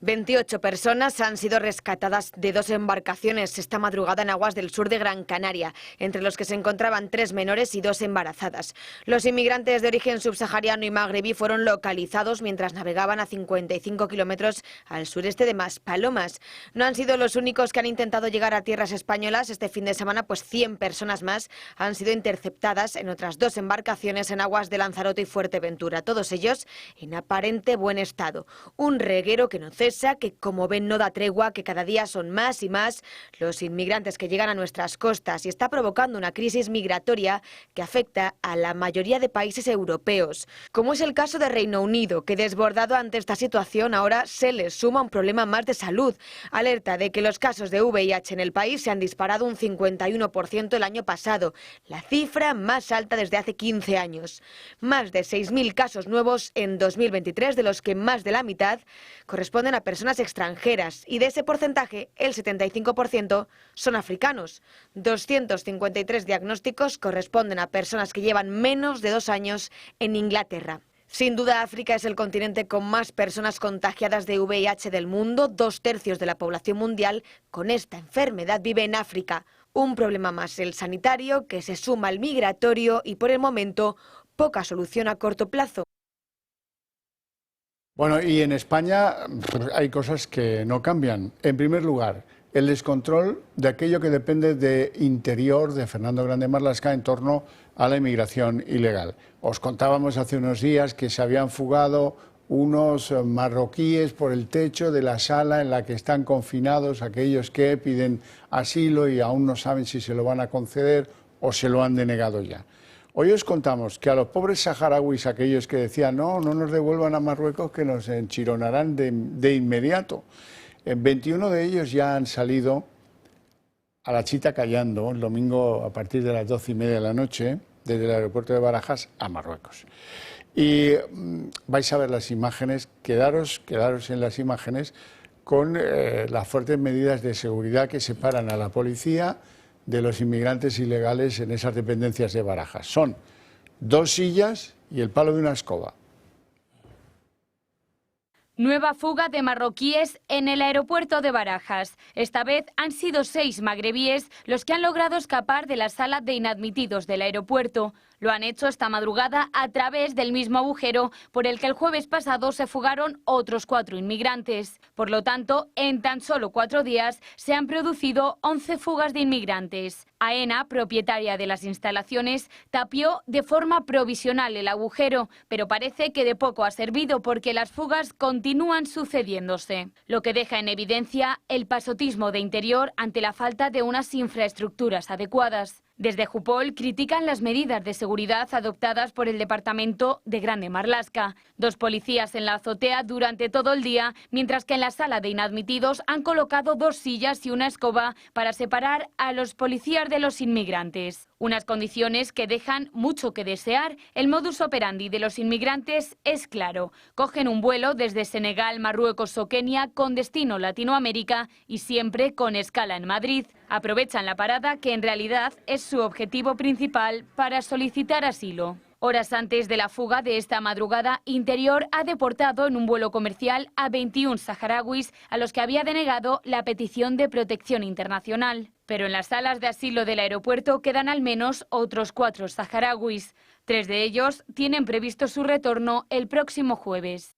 28 personas han sido rescatadas de 2 embarcaciones esta madrugada en aguas del sur de Gran Canaria, entre los que se encontraban 3 menores y 2 embarazadas. Los inmigrantes de origen subsahariano y magrebí fueron localizados mientras navegaban a 55 kilómetros al sureste de Maspalomas. No han sido los únicos que han intentado llegar a tierras españolas. Este fin de semana, pues 100 personas más han sido interceptadas en otras 2 embarcaciones en aguas de Lanzarote y Fuerteventura, todos ellos en aparente buen estado. Un reguero que no cesa, que como ven no da tregua, que cada día son más y más los inmigrantes que llegan a nuestras costas, y está provocando una crisis migratoria que afecta a la mayoría de países europeos, como es el caso de Reino Unido, que desbordado ante esta situación ahora se les suma un problema más de salud. Alerta de que los casos de VIH en el país se han disparado un 51% el año pasado, la cifra más alta desde hace 15 años. Más de 6.000 casos nuevos en 2023, de los que más de la mitad corresponden a personas extranjeras, y de ese porcentaje el 75% son africanos. 253 diagnósticos corresponden a personas que llevan menos de 2 años en Inglaterra. Sin duda, África es el continente con más personas contagiadas de VIH del mundo. 2/3 de la población mundial con esta enfermedad vive en África. Un problema más, el sanitario, que se suma al migratorio y, por el momento, poca solución a corto plazo. Bueno, y en España hay cosas que no cambian. En primer lugar, el descontrol de aquello que depende de Interior, de Fernando Grande Marlaska, en torno a la inmigración ilegal. Os contábamos hace unos días que se habían fugado unos marroquíes por el techo de la sala en la que están confinados aquellos que piden asilo y aún no saben si se lo van a conceder o se lo han denegado ya. Hoy os contamos que a los pobres saharauis, aquellos que decían no nos devuelvan a Marruecos, que nos enchironarán de inmediato. 21 de ellos ya han salido a la chita callando el domingo a partir de las 12:30 de la noche desde el aeropuerto de Barajas a Marruecos. Y vais a ver las imágenes, quedaros en las imágenes con las fuertes medidas de seguridad que separan a la policía de los inmigrantes ilegales en esas dependencias de Barajas. Son 2 sillas y el palo de una escoba. Nueva fuga de marroquíes en el aeropuerto de Barajas. Esta vez han sido 6 magrebíes los que han logrado escapar de la sala de inadmitidos del aeropuerto. Lo han hecho esta madrugada a través del mismo agujero por el que el jueves pasado se fugaron otros 4 inmigrantes. Por lo tanto, en tan solo 4 días se han producido 11 fugas de inmigrantes. AENA, propietaria de las instalaciones, tapió de forma provisional el agujero, pero parece que de poco ha servido porque las fugas continúan sucediéndose, lo que deja en evidencia el pasotismo de Interior ante la falta de unas infraestructuras adecuadas. Desde Jupol critican las medidas de seguridad adoptadas por el departamento de Grande Marlaska. 2 policías en la azotea durante todo el día, mientras que en la sala de inadmitidos han colocado 2 sillas y una escoba para separar a los policías de los inmigrantes. Unas condiciones que dejan mucho que desear. El modus operandi de los inmigrantes es claro. Cogen un vuelo desde Senegal, Marruecos o Kenia con destino Latinoamérica y siempre con escala en Madrid. Aprovechan la parada, que en realidad es su objetivo principal, para solicitar asilo. Horas antes de la fuga de esta madrugada, Interior ha deportado en un vuelo comercial a 21 saharauis a los que había denegado la petición de protección internacional. Pero en las salas de asilo del aeropuerto quedan al menos otros 4 saharauis. 3 de ellos tienen previsto su retorno el próximo jueves.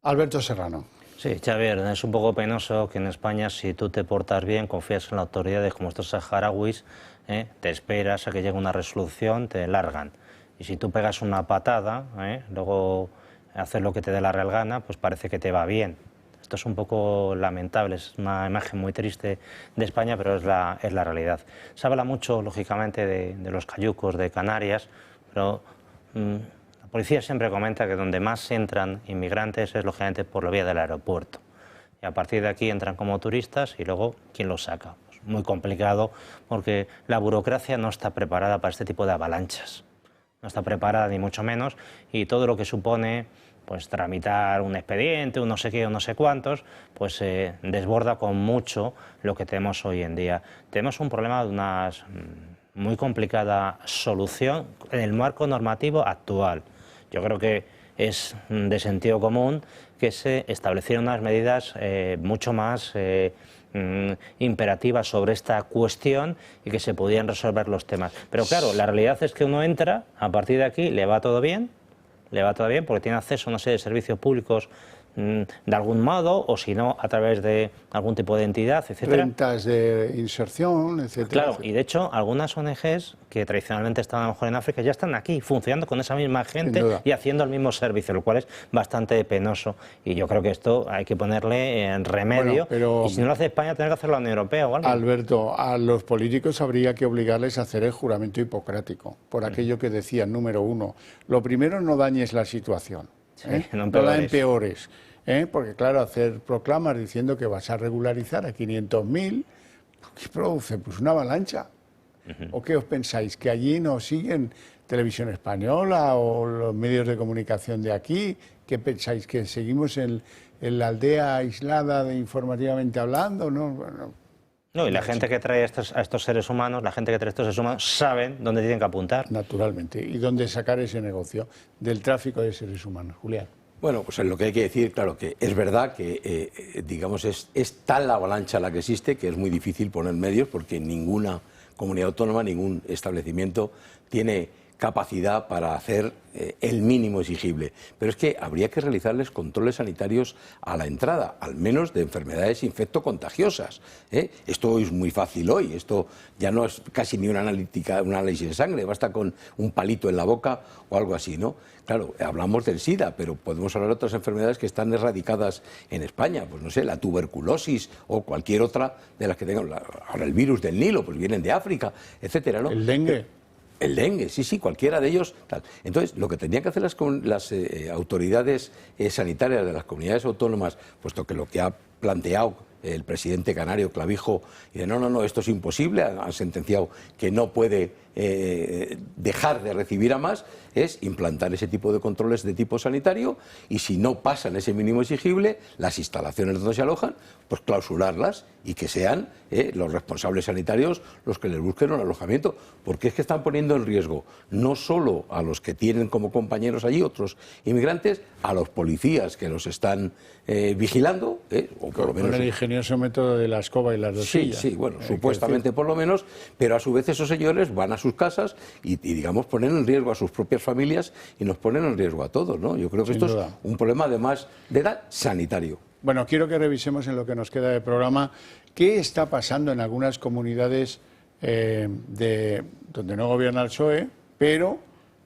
Alberto Serrano. Sí, Xavier, es un poco penoso que en España, si tú te portas bien, confías en las autoridades como estos saharauis, te esperas a que llegue una resolución, te largan. Y si tú pegas una patada, luego haces lo que te dé la real gana, pues parece que te va bien. Esto es un poco lamentable, es una imagen muy triste de España, pero es la realidad. Se habla mucho, lógicamente, de los cayucos de Canarias, pero la policía siempre comenta que donde más entran inmigrantes es, lógicamente, por la vía del aeropuerto. Y a partir de aquí entran como turistas y luego, ¿quién los saca? Pues muy complicado, porque la burocracia no está preparada para este tipo de avalanchas. No está preparada ni mucho menos, y todo lo que supone pues tramitar un expediente, un no sé qué o no sé cuántos, pues desborda con mucho lo que tenemos hoy en día. Tenemos un problema de una muy complicada solución en el marco normativo actual. Yo creo que es de sentido común que se establecieran unas medidas mucho más imperativas sobre esta cuestión y que se podían resolver los temas. Pero claro, la realidad es que uno entra, a partir de aquí le va todo bien porque tiene acceso a una serie de servicios públicos de algún modo, o si no, a través de algún tipo de entidad, etcétera. Rentas de inserción, etcétera. Claro, etcétera. Y de hecho, algunas ONGs que tradicionalmente estaban a lo mejor en África ya están aquí, funcionando con esa misma gente y haciendo el mismo servicio, lo cual es bastante penoso. Y yo creo que esto hay que ponerle en remedio. Bueno, pero, y si no lo hace España, tiene que hacerlo la Unión Europea o algo. Alberto, a los políticos habría que obligarles a hacer el juramento hipocrático, por aquello que decían, número 1. Lo primero, no dañes la situación. No la empeores, porque claro, hacer proclamas diciendo que vas a regularizar a 500.000, ¿qué produce? Pues una avalancha. ¿O qué os pensáis? ¿Que allí nos siguen Televisión Española o los medios de comunicación de aquí? ¿Qué pensáis? ¿Que seguimos en la aldea aislada informativamente hablando? No, bueno. No, y la gente que trae a estos seres humanos, saben dónde tienen que apuntar. Naturalmente, y dónde sacar ese negocio del tráfico de seres humanos. Julián. Bueno, pues lo que hay que decir, claro, que es verdad que, digamos, es tal la avalancha la que existe que es muy difícil poner medios porque ninguna comunidad autónoma, ningún establecimiento tiene capacidad para hacer el mínimo exigible. Pero es que habría que realizarles controles sanitarios a la entrada, al menos de enfermedades infectocontagiosas. Esto es muy fácil hoy, esto ya no es casi ni una análisis de sangre, basta con un palito en la boca o algo así, ¿no? Claro, hablamos del SIDA, pero podemos hablar de otras enfermedades que están erradicadas en España, pues no sé, la tuberculosis o cualquier otra de las que tengan. Ahora el virus del Nilo, pues vienen de África, etcétera, ¿no? El dengue. El dengue, sí, cualquiera de ellos. Tal. Entonces, lo que tendrían que hacer las autoridades sanitarias de las comunidades autónomas, puesto que lo que ha planteado el presidente canario Clavijo, y de no, esto es imposible, han sentenciado que no puede dejar de recibir a más, es implantar ese tipo de controles de tipo sanitario y si no pasan ese mínimo exigible, las instalaciones donde se alojan, pues clausurarlas y que sean los responsables sanitarios los que les busquen un alojamiento, porque es que están poniendo en riesgo no solo a los que tienen como compañeros allí otros inmigrantes, a los policías que los están vigilando, o por lo menos con el ingenioso método de la escoba y las dos sillas. Sí, bueno, supuestamente por lo menos, pero a su vez esos señores van a sus casas y digamos ponen en riesgo a sus propias familias y nos ponen en riesgo a todos, ¿no? Yo creo que esto es un problema además de edad sanitario. Bueno, quiero que revisemos en lo que nos queda de programa qué está pasando en algunas comunidades donde no gobierna el PSOE, pero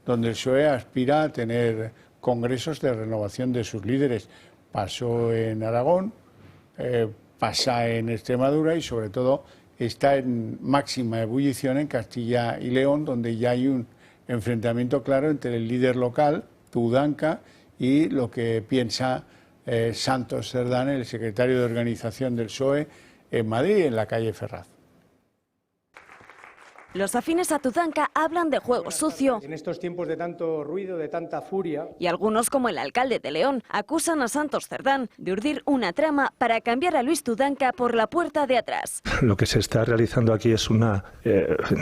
donde el PSOE aspira a tener congresos de renovación de sus líderes. Pasó en Aragón, pasa en Extremadura y sobre todo está en máxima ebullición en Castilla y León, donde ya hay un enfrentamiento claro entre el líder local, Tudanca, y lo que piensa Santos Cerdán, el secretario de organización del PSOE en Madrid, en la calle Ferraz. Los afines a Tudanca hablan de juego sucio. En estos tiempos de tanto ruido, de tanta furia. Y algunos, como el alcalde de León, acusan a Santos Cerdán de urdir una trama para cambiar a Luis Tudanca por la puerta de atrás. Lo que se está realizando aquí es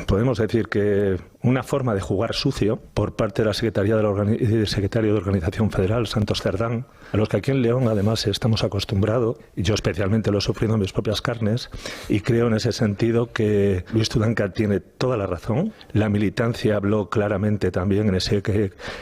podemos decir que una forma de jugar sucio por parte de la Secretaría del Secretario de Organización Federal, Santos Cerdán, a los que aquí en León además estamos acostumbrados, y yo especialmente lo he sufrido en mis propias carnes, y creo en ese sentido que Luis Tudanca tiene toda la razón. La militancia habló claramente también en ese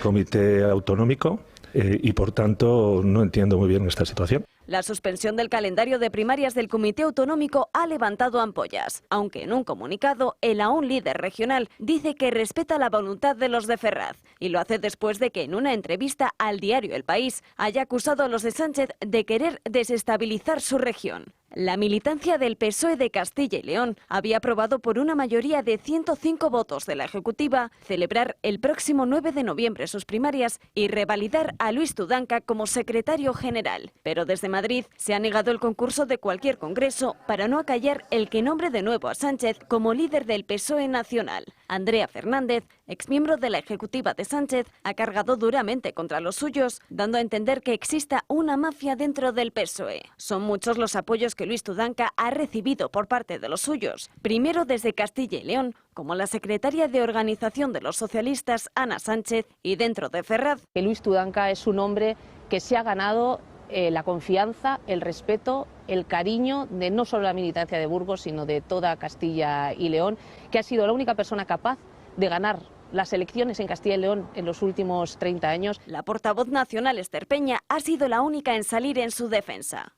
comité autonómico y por tanto no entiendo muy bien esta situación. La suspensión del calendario de primarias del Comité Autonómico ha levantado ampollas, aunque en un comunicado el aún líder regional dice que respeta la voluntad de los de Ferraz y lo hace después de que en una entrevista al diario El País haya acusado a los de Sánchez de querer desestabilizar su región. La militancia del PSOE de Castilla y León había aprobado por una mayoría de 105 votos de la Ejecutiva celebrar el próximo 9 de noviembre sus primarias y revalidar a Luis Tudanca como secretario general. Pero desde Madrid se ha negado el concurso de cualquier congreso para no acallar el que nombre de nuevo a Sánchez como líder del PSOE nacional. Andrea Fernández, exmiembro de la Ejecutiva de Sánchez, ha cargado duramente contra los suyos, dando a entender que exista una mafia dentro del PSOE. Son muchos los apoyos que Luis Tudanca ha recibido por parte de los suyos. Primero desde Castilla y León, como la secretaria de Organización de los Socialistas, Ana Sánchez, y dentro de Ferraz. Que Luis Tudanca es un hombre que se ha ganado la confianza, el respeto, el cariño de no solo la militancia de Burgos, sino de toda Castilla y León, que ha sido la única persona capaz de ganar las elecciones en Castilla y León en los últimos 30 años. La portavoz nacional Esther Peña ha sido la única en salir en su defensa.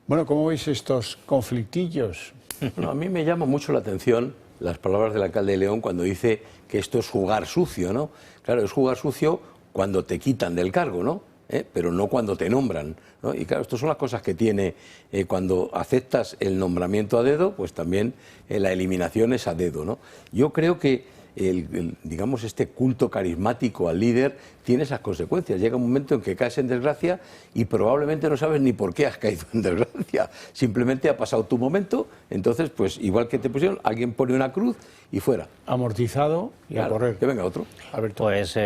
Bueno, ¿cómo veis estos conflictillos? Bueno, a mí me llama mucho la atención las palabras del alcalde de León cuando dice que esto es jugar sucio, ¿no? Claro, es jugar sucio cuando te quitan del cargo, ¿no? Pero no cuando te nombran, ¿no? Y claro, estas son las cosas que tiene cuando aceptas el nombramiento a dedo, pues también la eliminación es a dedo, ¿no? Yo creo que digamos, este culto carismático al líder tiene esas consecuencias. Llega un momento en que caes en desgracia y probablemente no sabes ni por qué has caído en desgracia. Simplemente ha pasado tu momento, entonces, pues igual que te pusieron, alguien pone una cruz y fuera. Amortizado y claro, a correr. Que venga otro. Pues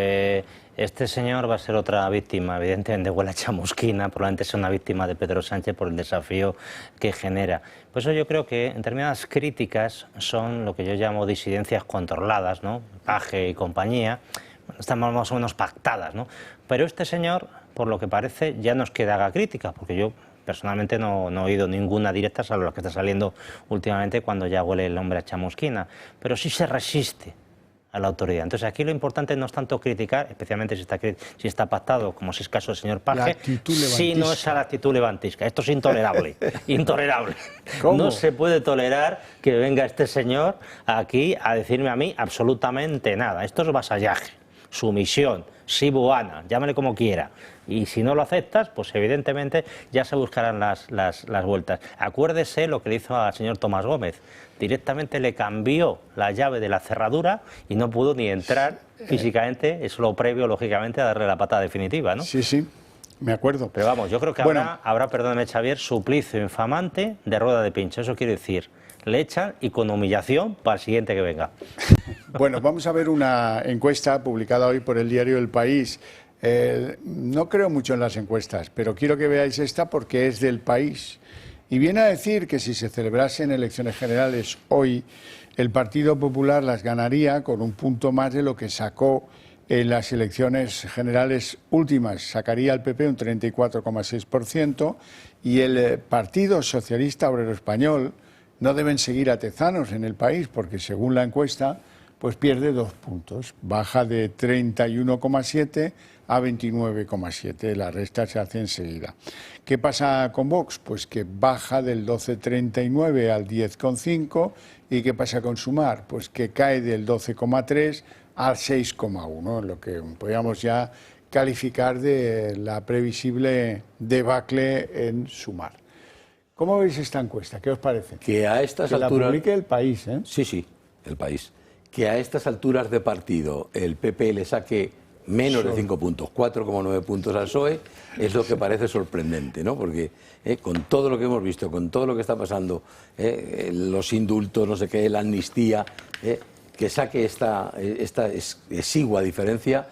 Este señor va a ser otra víctima, evidentemente huele a chamusquina, probablemente sea una víctima de Pedro Sánchez por el desafío que genera. Por eso yo creo que determinadas críticas son lo que yo llamo disidencias controladas, ¿no? Paje y compañía, estamos más o menos pactadas, ¿no? Pero este señor, por lo que parece, ya no es que haga críticas, porque yo personalmente no he oído ninguna directa, salvo la que está saliendo últimamente cuando ya huele el hombre a chamusquina, pero sí se resiste a la autoridad. Entonces aquí lo importante no es tanto criticar, especialmente si está pactado, como si es caso del señor Paje, si no es a la actitud levantisca. Esto es intolerable, intolerable. ¿Cómo? No se puede tolerar que venga este señor aquí a decirme a mí absolutamente nada. Esto es vasallaje, sumisión, sibuana, llámale como quiera. Y si no lo aceptas, pues evidentemente ya se buscarán las vueltas. Acuérdese lo que le hizo al señor Tomás Gómez. Directamente le cambió la llave de la cerradura y no pudo ni entrar físicamente, es lo previo, lógicamente, a darle la patada definitiva, ¿no? Sí, sí, me acuerdo. Pero vamos, yo creo que habrá, perdóname Xavier, suplicio infamante de rueda de pincho. Eso quiere decir, le echan y con humillación para el siguiente que venga. Bueno, vamos a ver una encuesta publicada hoy por el diario El País. No creo mucho en las encuestas, pero quiero que veáis esta porque es del País. Y viene a decir que si se celebrasen elecciones generales hoy, el Partido Popular las ganaría con un punto más de lo que sacó en las elecciones generales últimas. Sacaría al PP un 34,6% y el Partido Socialista Obrero Español no deben seguir a Tezanos en el País porque según la encuesta pues pierde 2 puntos, baja de 31,7 a 29,7, la resta se hace enseguida. ¿Qué pasa con Vox? Pues que baja del 12,39 al 10,5. ¿Y qué pasa con Sumar? Pues que cae del 12,3 al 6,1, lo que podríamos ya calificar de la previsible debacle en Sumar. ¿Cómo veis esta encuesta? ¿Qué os parece? Que a estas alturas... la publique El País, ¿eh? Sí, sí, El País. Que a estas alturas de partido el PP le saque menos de 5 puntos, 4,9 puntos al PSOE, es lo que parece sorprendente, ¿no? Porque con todo lo que hemos visto, con todo lo que está pasando, los indultos, no sé qué, la amnistía, que saque esta exigua diferencia.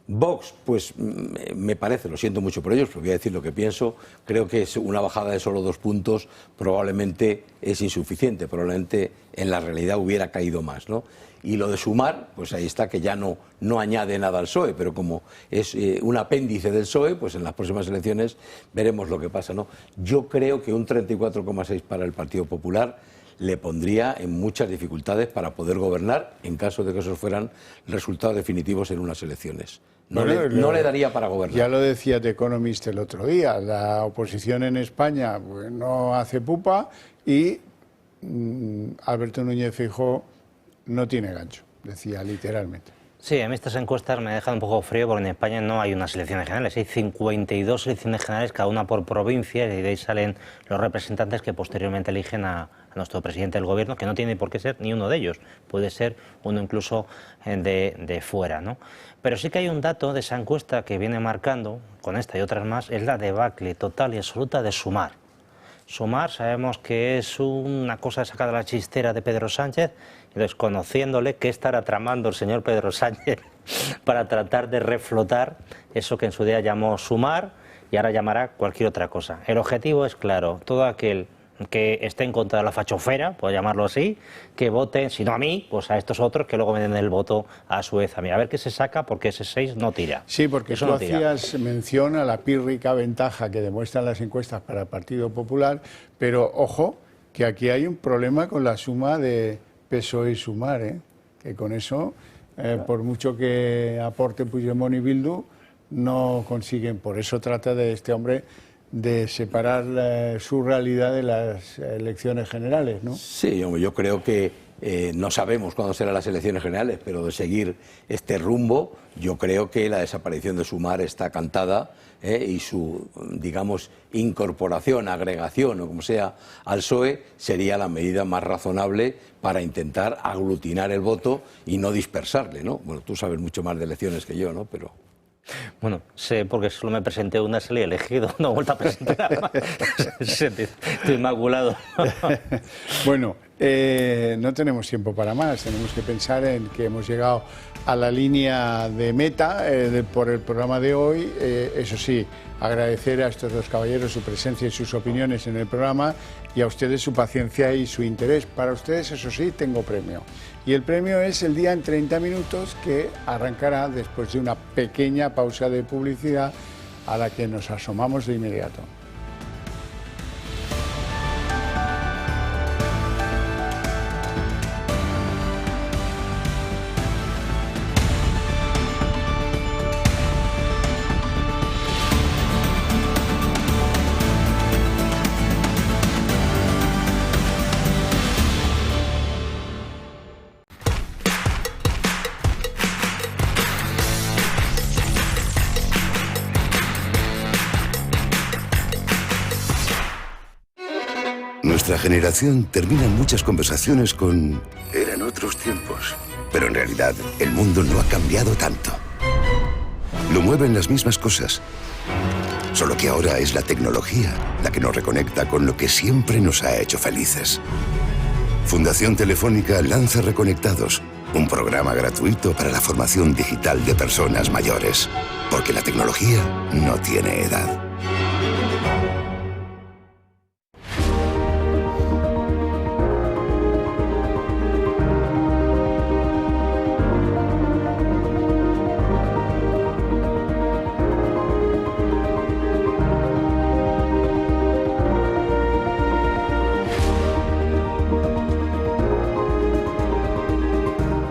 Vox, pues me parece, lo siento mucho por ellos, pero voy a decir lo que pienso, creo que es una bajada de solo 2 puntos, probablemente es insuficiente, probablemente en la realidad hubiera caído más, ¿no? Y lo de Sumar, pues ahí está, que ya no añade nada al PSOE, pero como es un apéndice del PSOE, pues en las próximas elecciones veremos lo que pasa, ¿no? Yo creo que un 34,6 para el Partido Popular le pondría en muchas dificultades para poder gobernar en caso de que esos fueran resultados definitivos en unas elecciones. No le daría para gobernar. Ya lo decía The Economist el otro día, la oposición en España pues, no hace pupa y Alberto Núñez Feijóo no tiene gancho, decía literalmente. Sí, a mí estas encuestas me dejan un poco frío porque en España no hay unas elecciones generales, hay 52 elecciones generales, cada una por provincia, y de ahí salen los representantes que posteriormente eligen a nuestro presidente del gobierno, que no tiene por qué ser ni uno de ellos, puede ser uno incluso de fuera, ¿no? Pero sí que hay un dato de esa encuesta que viene marcando, con esta y otras más, es la debacle total y absoluta de Sumar. Sumar sabemos que es una cosa sacada de la chistera de Pedro Sánchez, entonces conociéndole qué estará tramando el señor Pedro Sánchez para tratar de reflotar eso que en su día llamó Sumar y ahora llamará cualquier otra cosa. El objetivo es claro, todo aquel que esté en contra de la fachofera, por llamarlo así, que voten, si no a mí, pues a estos otros que luego me den el voto a su vez a mí. A ver qué se saca, porque ese 6 no tira. Sí, porque eso tú no tira. hacías mención a la pírrica ventaja que demuestran las encuestas para el Partido Popular, pero ojo, que aquí hay un problema con la suma de PSOE y Sumar, que con eso, por mucho que aporte Puigdemont y Bildu, no consiguen. Por eso trata de este hombre de separar su realidad de las elecciones generales, ¿no? Sí, yo creo que no sabemos cuándo serán las elecciones generales, pero de seguir este rumbo, yo creo que la desaparición de Sumar está cantada y su, digamos, incorporación, agregación o como sea al PSOE sería la medida más razonable para intentar aglutinar el voto y no dispersarle, ¿no? Bueno, tú sabes mucho más de elecciones que yo, ¿no? Pero... Bueno, sé porque solo me presenté una, salí elegido, no he vuelto a presentar. Estoy inmaculado. Bueno, No tenemos tiempo para más, tenemos que pensar en que hemos llegado a la línea de meta por el programa de hoy. Eso sí, agradecer a estos dos caballeros su presencia y sus opiniones en el programa y a ustedes su paciencia y su interés. Para ustedes, eso sí, tengo premio. Y el premio es el día en 30 minutos, que arrancará después de una pequeña pausa de publicidad a la que nos asomamos de inmediato. Nuestra generación termina muchas conversaciones con «eran otros tiempos». Pero en realidad, el mundo no ha cambiado tanto. Lo mueven las mismas cosas. Solo que ahora es la tecnología la que nos reconecta con lo que siempre nos ha hecho felices. Fundación Telefónica lanza Reconectados, un programa gratuito para la formación digital de personas mayores. Porque la tecnología no tiene edad.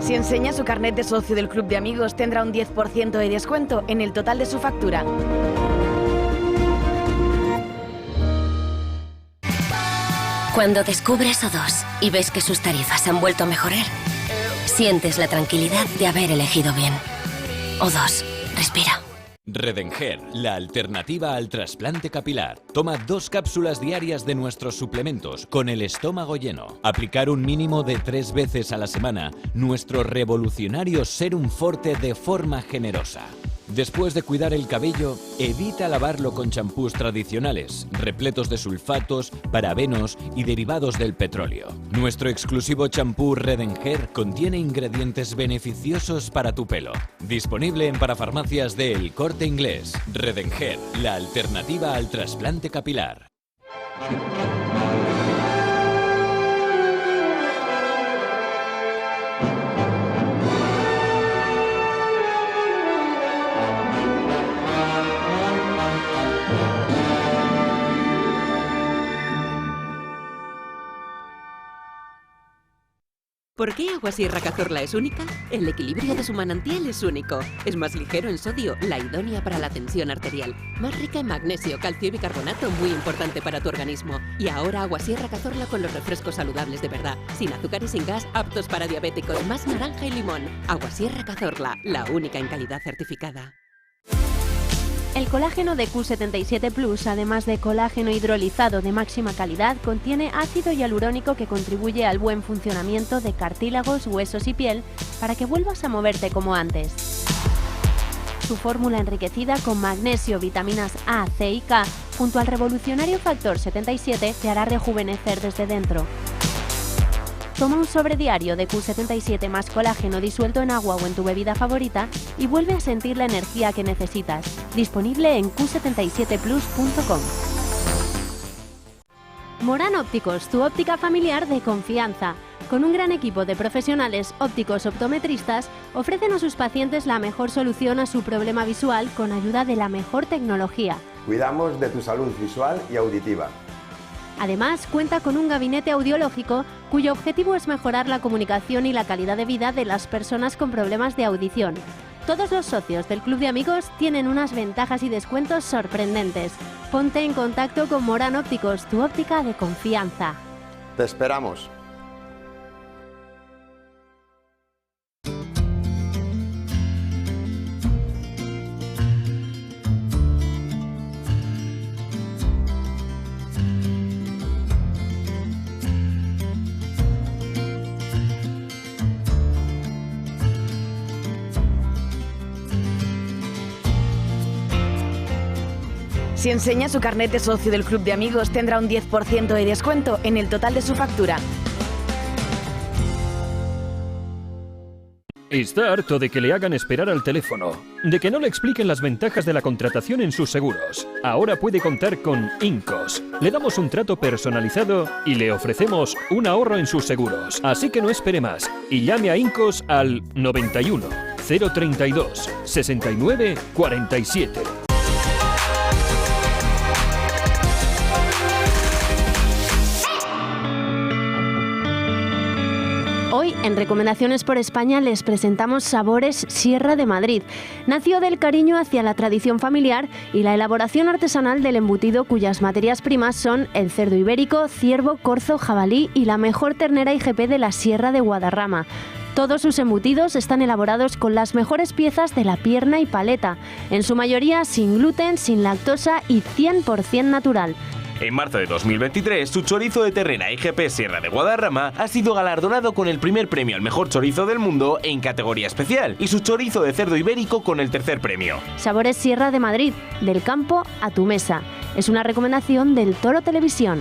Si enseña su carnet de socio del Club de Amigos, tendrá un 10% de descuento en el total de su factura. Cuando descubres O2 y ves que sus tarifas han vuelto a mejorar, sientes la tranquilidad de haber elegido bien. O2, respira. Redenher, la alternativa al trasplante capilar. Toma 2 cápsulas diarias de nuestros suplementos con el estómago lleno. Aplicar un mínimo de 3 veces a la semana nuestro revolucionario Serum Forte de forma generosa. Después de cuidar el cabello, evita lavarlo con champús tradicionales, repletos de sulfatos, parabenos y derivados del petróleo. Nuestro exclusivo champú Redenher contiene ingredientes beneficiosos para tu pelo. Disponible en parafarmacias de El Corte Inglés. Redenher, la alternativa al trasplante capilar. ¿Por qué Agua Sierra Cazorla es única? El equilibrio de su manantial es único. Es más ligero en sodio, la idónea para la tensión arterial. Más rica en magnesio, calcio y bicarbonato, muy importante para tu organismo. Y ahora Agua Sierra Cazorla con los refrescos saludables de verdad. Sin azúcar y sin gas, aptos para diabéticos, más naranja y limón. Agua Sierra Cazorla, la única en calidad certificada. El colágeno de Q77 Plus, además de colágeno hidrolizado de máxima calidad, contiene ácido hialurónico que contribuye al buen funcionamiento de cartílagos, huesos y piel para que vuelvas a moverte como antes. Su fórmula enriquecida con magnesio, vitaminas A, C y K, junto al revolucionario factor 77, te hará rejuvenecer desde dentro. Toma un sobre diario de Q77 más colágeno disuelto en agua o en tu bebida favorita y vuelve a sentir la energía que necesitas. Disponible en q77plus.com. Morán Ópticos, tu óptica familiar de confianza. Con un gran equipo de profesionales ópticos optometristas, ofrecen a sus pacientes la mejor solución a su problema visual con ayuda de la mejor tecnología. Cuidamos de tu salud visual y auditiva. Además, cuenta con un gabinete audiológico cuyo objetivo es mejorar la comunicación y la calidad de vida de las personas con problemas de audición. Todos los socios del Club de Amigos tienen unas ventajas y descuentos sorprendentes. Ponte en contacto con Morán Ópticos, tu óptica de confianza. Te esperamos. Si enseña su carnet de socio del Club de Amigos, tendrá un 10% de descuento en el total de su factura. Está harto de que le hagan esperar al teléfono, de que no le expliquen las ventajas de la contratación en sus seguros. Ahora puede contar con Incos. Le damos un trato personalizado y le ofrecemos un ahorro en sus seguros. Así que no espere más y llame a Incos al 91 032 69 47. Hoy, en Recomendaciones por España, les presentamos Sabores Sierra de Madrid. Nació del cariño hacia la tradición familiar y la elaboración artesanal del embutido, cuyas materias primas son el cerdo ibérico, ciervo, corzo, jabalí y la mejor ternera IGP de la Sierra de Guadarrama. Todos sus embutidos están elaborados con las mejores piezas de la pierna y paleta, en su mayoría sin gluten, sin lactosa y 100% natural. En marzo de 2023, su chorizo de ternera IGP Sierra de Guadarrama ha sido galardonado con el primer premio al mejor chorizo del mundo en categoría especial y su chorizo de cerdo ibérico con el tercer premio. Sabores Sierra de Madrid, del campo a tu mesa. Es una recomendación del Toro Televisión.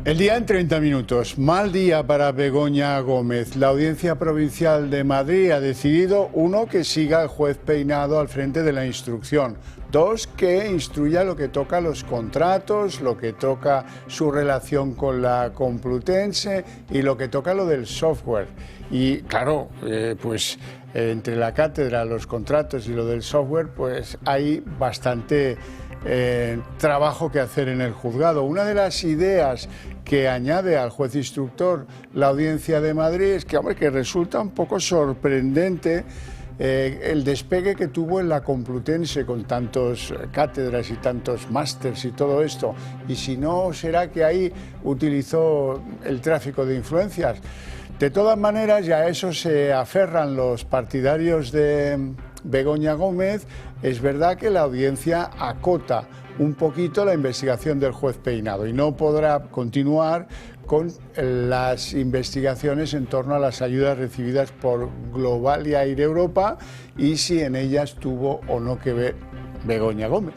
El día en 30 minutos. Mal día para Begoña Gómez. La Audiencia Provincial de Madrid ha decidido, 1, que siga el juez Peinado al frente de la instrucción. 2, que instruya lo que toca los contratos, lo que toca su relación con la Complutense y lo que toca lo del software. Y claro, entre la cátedra, los contratos y lo del software, pues hay bastante trabajo que hacer en el juzgado. Una de las ideas que añade al juez instructor la Audiencia de Madrid es que resulta un poco sorprendente el despegue que tuvo en la Complutense con tantos cátedras y tantos másters y todo esto. Y si no, será que ahí utilizó el tráfico de influencias. De todas maneras, ya a eso se aferran los partidarios de Begoña Gómez. Es verdad que la audiencia acota un poquito la investigación del juez Peinado y no podrá continuar con las investigaciones en torno a las ayudas recibidas por Global y Air Europa y si en ellas tuvo o no que ver Begoña Gómez.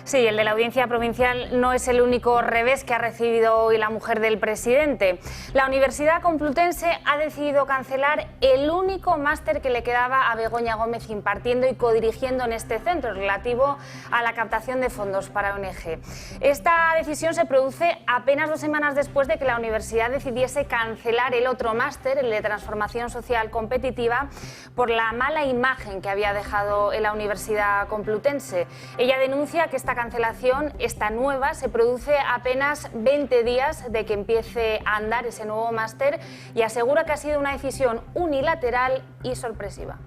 Sí, el de la Audiencia Provincial no es el único revés que ha recibido hoy la mujer del presidente. La Universidad Complutense ha decidido cancelar el único máster que le quedaba a Begoña Gómez impartiendo y codirigiendo en este centro relativo a la captación de fondos para ONG. Esta decisión se produce apenas 2 semanas después de que la universidad decidiese cancelar el otro máster, el de Transformación Social Competitiva, por la mala imagen que había dejado en la Universidad Complutense. Ella denuncia que esta cancelación, esta nueva, se produce apenas 20 días de que empiece a andar ese nuevo máster y asegura que ha sido una decisión unilateral y sorpresiva.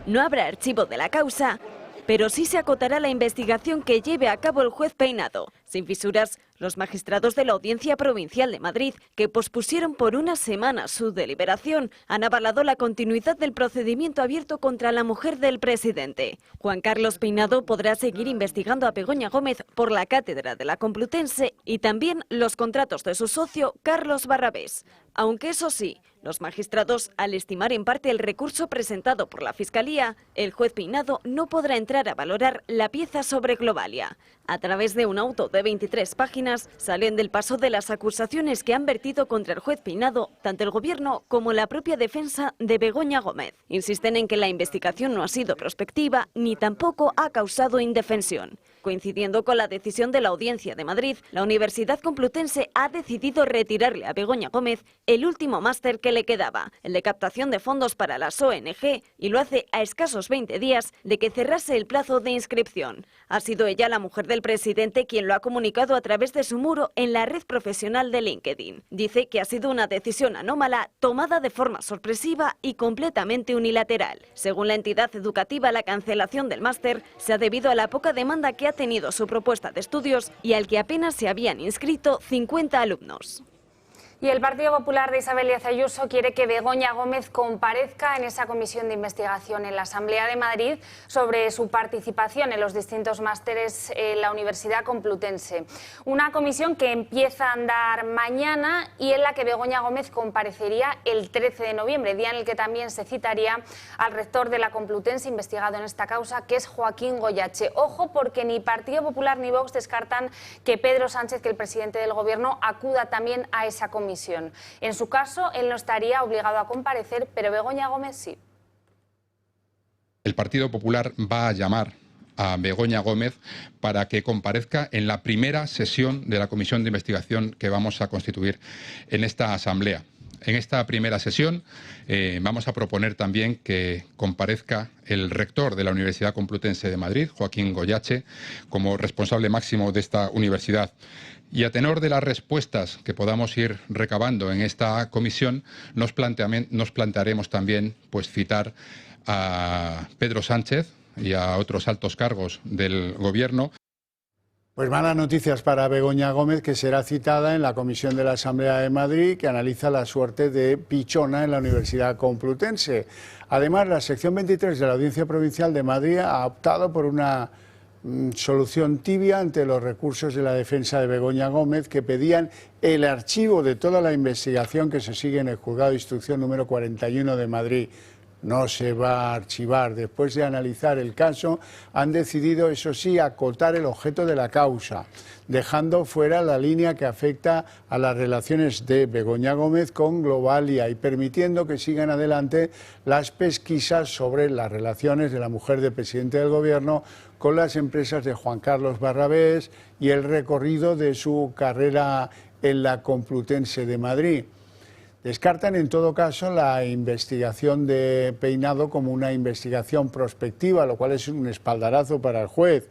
No habrá archivo de la causa, pero sí se acotará la investigación que lleve a cabo el juez Peinado. Sin fisuras, los magistrados de la Audiencia Provincial de Madrid, que pospusieron por 1 semana su deliberación, han avalado la continuidad del procedimiento abierto contra la mujer del presidente. Juan Carlos Peinado podrá seguir investigando a Begoña Gómez por la cátedra de la Complutense y también los contratos de su socio Carlos Barrabés. Aunque eso sí, los magistrados, al estimar en parte el recurso presentado por la Fiscalía, el juez Peinado no podrá entrar a valorar la pieza sobre Globalia. A través de un auto de 23 páginas salen del paso de las acusaciones que han vertido contra el juez Peinado tanto el Gobierno como la propia defensa de Begoña Gómez. Insisten en que la investigación no ha sido prospectiva ni tampoco ha causado indefensión. Coincidiendo con la decisión de la Audiencia de Madrid, la Universidad Complutense ha decidido retirarle a Begoña Gómez el último máster que le quedaba, el de captación de fondos para las ONG, y lo hace a escasos 20 días de que cerrase el plazo de inscripción. Ha sido ella, la mujer del presidente, quien lo ha comunicado a través de su muro en la red profesional de LinkedIn. Dice que ha sido una decisión anómala, tomada de forma sorpresiva y completamente unilateral. Según la entidad educativa, la cancelación del máster se ha debido a la poca demanda que ha tenido su propuesta de estudios y al que apenas se habían inscrito 50 alumnos. Y el Partido Popular de Isabel Díaz Ayuso quiere que Begoña Gómez comparezca en esa comisión de investigación en la Asamblea de Madrid sobre su participación en los distintos másteres en la Universidad Complutense. Una comisión que empieza a andar mañana y en la que Begoña Gómez comparecería el 13 de noviembre, día en el que también se citaría al rector de la Complutense investigado en esta causa, que es Joaquín Goyache. Ojo, porque ni Partido Popular ni Vox descartan que Pedro Sánchez, que el presidente del Gobierno, acuda también a esa comisión. En su caso, él no estaría obligado a comparecer, pero Begoña Gómez sí. El Partido Popular va a llamar a Begoña Gómez para que comparezca en la primera sesión de la comisión de investigación que vamos a constituir en esta Asamblea. En esta primera sesión vamos a proponer también que comparezca el rector de la Universidad Complutense de Madrid, Joaquín Goyache, como responsable máximo de esta universidad. Y a tenor de las respuestas que podamos ir recabando en esta comisión, nos plantearemos también citar a Pedro Sánchez y a otros altos cargos del Gobierno. Pues malas noticias para Begoña Gómez, que será citada en la comisión de la Asamblea de Madrid, que analiza la suerte de Pichona en la Universidad Complutense. Además, la sección 23 de la Audiencia Provincial de Madrid ha optado por una solución tibia ante los recursos de la defensa de Begoña Gómez, que pedían el archivo de toda la investigación que se sigue en el Juzgado de Instrucción número 41 de Madrid. No se va a archivar. Después de analizar el caso, han decidido, eso sí, acotar el objeto de la causa, dejando fuera la línea que afecta a las relaciones de Begoña Gómez con Globalia y permitiendo que sigan adelante las pesquisas sobre las relaciones de la mujer del presidente del Gobierno con las empresas de Juan Carlos Barrabés y el recorrido de su carrera en la Complutense de Madrid. Descartan en todo caso la investigación de Peinado como una investigación prospectiva, lo cual es un espaldarazo para el juez,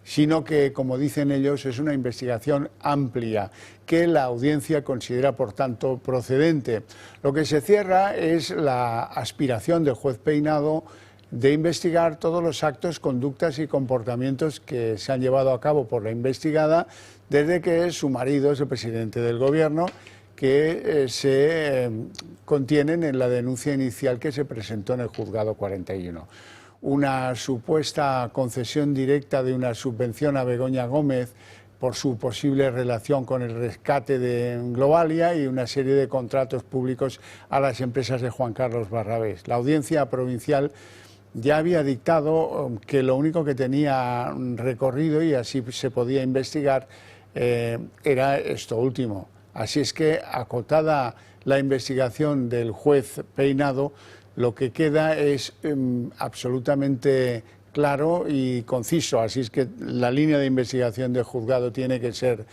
sino que, como dicen ellos, es una investigación amplia que la audiencia considera, por tanto, procedente. Lo que se cierra es la aspiración del juez Peinado de investigar todos los actos, conductas y comportamientos que se han llevado a cabo por la investigada desde que su marido es el presidente del Gobierno, que se contienen en la denuncia inicial que se presentó en el Juzgado 41. Una supuesta concesión directa de una subvención a Begoña Gómez por su posible relación con el rescate de Globalia y una serie de contratos públicos a las empresas de Juan Carlos Barrabés. La Audiencia Provincial ya había dictado que lo único que tenía recorrido y así se podía investigar era esto último. Así es que, acotada la investigación del juez Peinado, lo que queda es absolutamente claro y conciso. Así es que la línea de investigación del juzgado tiene que ser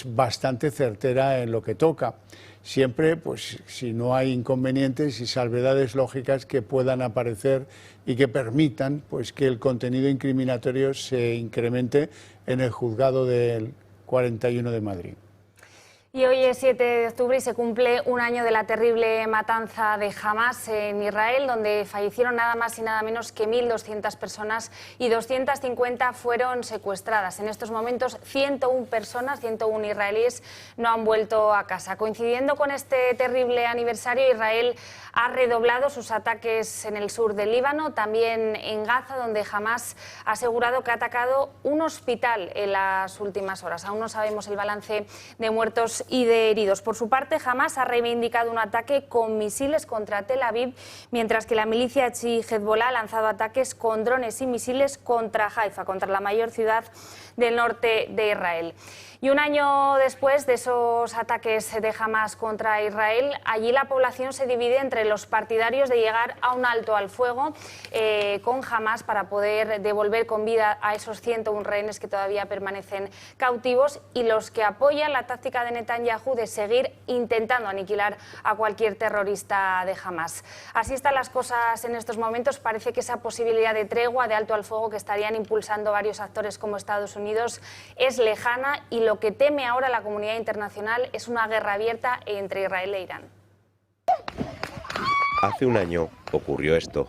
bastante certera en lo que toca. Siempre, si no hay inconvenientes y salvedades lógicas que puedan aparecer y que permitan que el contenido incriminatorio se incremente en el juzgado del 41 de Madrid. Y hoy es 7 de octubre y se cumple un año de la terrible matanza de Hamás en Israel, donde fallecieron nada más y nada menos que 1.200 personas y 250 fueron secuestradas. En estos momentos 101 personas, 101 israelíes, no han vuelto a casa. Coincidiendo con este terrible aniversario, Israel ha redoblado sus ataques en el sur del Líbano, también en Gaza, donde Hamás ha asegurado que ha atacado un hospital en las últimas horas. Aún no sabemos el balance de muertos y de heridos. Por su parte, Hamás ha reivindicado un ataque con misiles contra Tel Aviv, mientras que la milicia chií Hezbollah ha lanzado ataques con drones y misiles contra Haifa, contra la mayor ciudad del norte de Israel. Y un año después de esos ataques de Hamás contra Israel, allí la población se divide entre los partidarios de llegar a un alto al fuego con Hamás para poder devolver con vida a esos 101 rehenes que todavía permanecen cautivos y los que apoyan la táctica de Netanyahu de seguir intentando aniquilar a cualquier terrorista de Hamás. Así están las cosas en estos momentos. Parece que esa posibilidad de tregua, de alto al fuego que estarían impulsando varios actores como Estados Unidos es lejana y lo que teme ahora la comunidad internacional es una guerra abierta entre Israel e Irán. Hace un año ocurrió esto.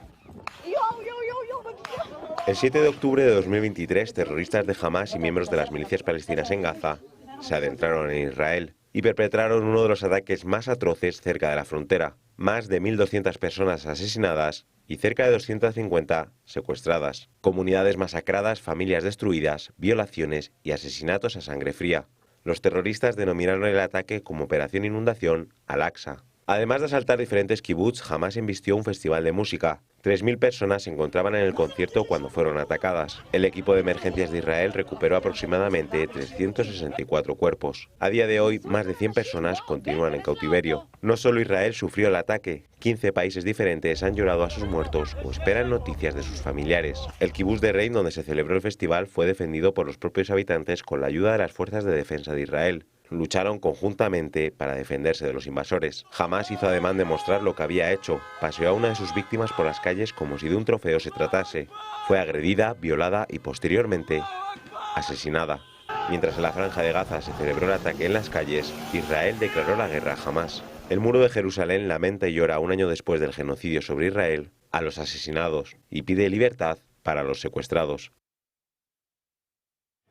El 7 de octubre de 2023, terroristas de Hamás y miembros de las milicias palestinas en Gaza se adentraron en Israel y perpetraron uno de los ataques más atroces cerca de la frontera. Más de 1.200 personas asesinadas y cerca de 250 secuestradas. Comunidades masacradas, familias destruidas, violaciones y asesinatos a sangre fría. Los terroristas denominaron el ataque como Operación Inundación Al-Aqsa. Además de asaltar diferentes kibbutz, Hamás embistió un festival de música. 3.000 personas se encontraban en el concierto cuando fueron atacadas. El equipo de emergencias de Israel recuperó aproximadamente 364 cuerpos. A día de hoy, más de 100 personas continúan en cautiverio. No solo Israel sufrió el ataque, 15 países diferentes han llorado a sus muertos o esperan noticias de sus familiares. El kibutz de Rein, donde se celebró el festival, fue defendido por los propios habitantes con la ayuda de las fuerzas de defensa de Israel. Lucharon conjuntamente para defenderse de los invasores. Hamás hizo ademán de mostrar lo que había hecho. Paseó a una de sus víctimas por las calles como si de un trofeo se tratase. Fue agredida, violada y posteriormente asesinada. Mientras en la Franja de Gaza se celebró el ataque en las calles, Israel declaró la guerra a Hamás. El Muro de Jerusalén lamenta y llora un año después del genocidio sobre Israel a los asesinados y pide libertad para los secuestrados.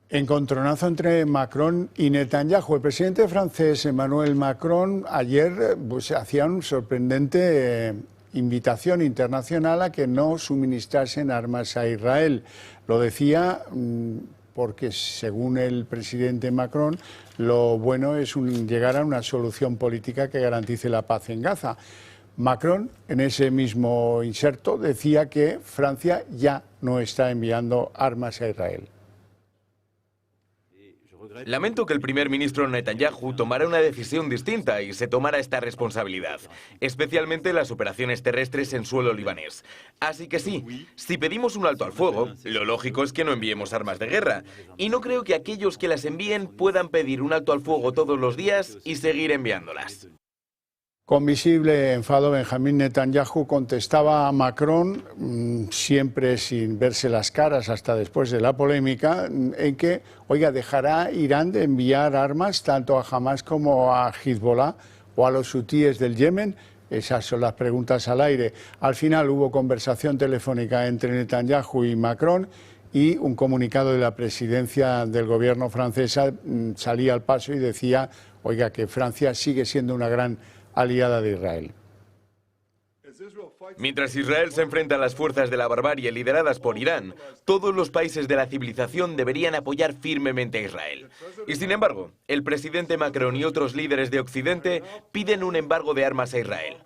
Encontronazo entre Macron y Netanyahu. El presidente francés Emmanuel Macron ayer hacía una sorprendente invitación internacional a que no suministrasen armas a Israel. Lo decía porque, según el presidente Macron, lo bueno es llegar a una solución política que garantice la paz en Gaza. Macron, en ese mismo inserto, decía que Francia ya no está enviando armas a Israel. Lamento que el primer ministro Netanyahu tomara una decisión distinta y se tomara esta responsabilidad, especialmente las operaciones terrestres en suelo libanés. Así que sí, si pedimos un alto al fuego, lo lógico es que no enviemos armas de guerra. Y no creo que aquellos que las envíen puedan pedir un alto al fuego todos los días y seguir enviándolas. Con visible enfado, Benjamín Netanyahu contestaba a Macron, siempre sin verse las caras hasta después de la polémica, en que, oiga, ¿dejará Irán de enviar armas tanto a Hamás como a Hezbollah o a los hutíes del Yemen? Esas son las preguntas al aire. Al final hubo conversación telefónica entre Netanyahu y Macron y un comunicado de la presidencia del gobierno francesa salía al paso y decía, oiga, que Francia sigue siendo una gran aliada de Israel. Mientras Israel se enfrenta a las fuerzas de la barbarie lideradas por Irán, todos los países de la civilización deberían apoyar firmemente a Israel. Y sin embargo, el presidente Macron y otros líderes de Occidente piden un embargo de armas a Israel.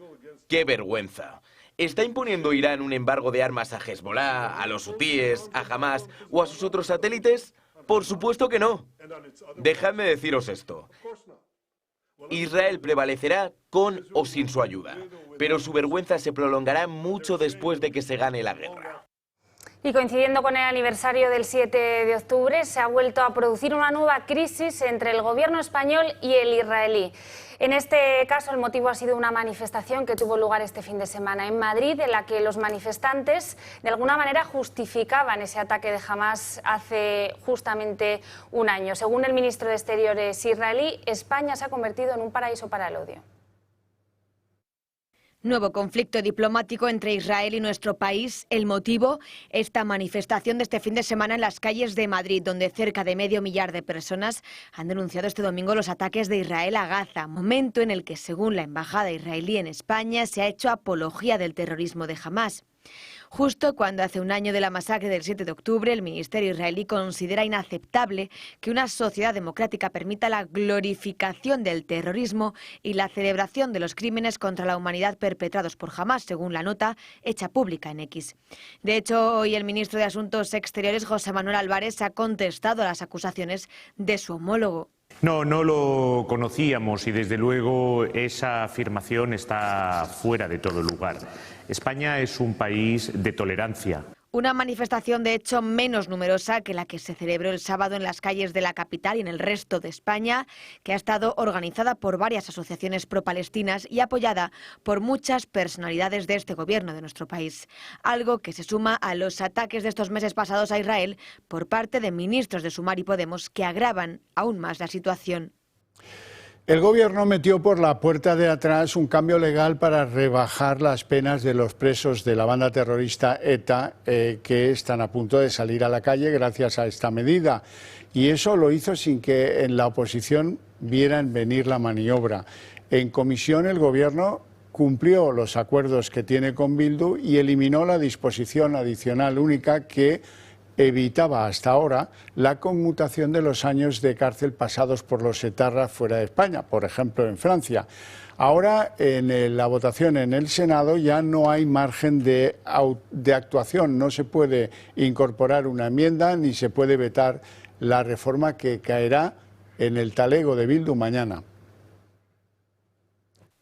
¡Qué vergüenza! ¿Está imponiendo Irán un embargo de armas a Hezbollah, a los hutíes, a Hamás o a sus otros satélites? Por supuesto que no. Dejadme deciros esto. Israel prevalecerá con o sin su ayuda, pero su vergüenza se prolongará mucho después de que se gane la guerra. Y coincidiendo con el aniversario del 7 de octubre, se ha vuelto a producir una nueva crisis entre el gobierno español y el israelí. En este caso, el motivo ha sido una manifestación que tuvo lugar este fin de semana en Madrid, en la que los manifestantes de alguna manera justificaban ese ataque de Hamás hace justamente un año. Según el ministro de Exteriores israelí, España se ha convertido en un paraíso para el odio. Nuevo conflicto diplomático entre Israel y nuestro país. El motivo, esta manifestación de este fin de semana en las calles de Madrid, donde cerca de 500.000 de personas han denunciado este domingo los ataques de Israel a Gaza, momento en el que, según la embajada israelí en España, se ha hecho apología del terrorismo de Hamás. Justo cuando hace un año de la masacre del 7 de octubre, el ministerio israelí considera inaceptable que una sociedad democrática permita la glorificación del terrorismo y la celebración de los crímenes contra la humanidad perpetrados por Hamás, según la nota hecha pública en X. De hecho, hoy el ministro de Asuntos Exteriores, José Manuel Álvarez, ha contestado a las acusaciones de su homólogo. No lo conocíamos y desde luego esa afirmación está fuera de todo lugar. España es un país de tolerancia. Una manifestación, de hecho, menos numerosa que la que se celebró el sábado en las calles de la capital y en el resto de España, que ha estado organizada por varias asociaciones pro-palestinas y apoyada por muchas personalidades de este gobierno de nuestro país. Algo que se suma a los ataques de estos meses pasados a Israel por parte de ministros de Sumar y Podemos que agravan aún más la situación. El gobierno metió por la puerta de atrás un cambio legal para rebajar las penas de los presos de la banda terrorista ETA que están a punto de salir a la calle gracias a esta medida. Y eso lo hizo sin que en la oposición vieran venir la maniobra. En comisión el Gobierno cumplió los acuerdos que tiene con Bildu y eliminó la disposición adicional única que evitaba hasta ahora la conmutación de los años de cárcel pasados por los etarras fuera de España, por ejemplo en Francia. Ahora, en la votación en el Senado ya no hay margen de actuación, no se puede incorporar una enmienda ni se puede vetar la reforma que caerá en el talego de Bildu mañana.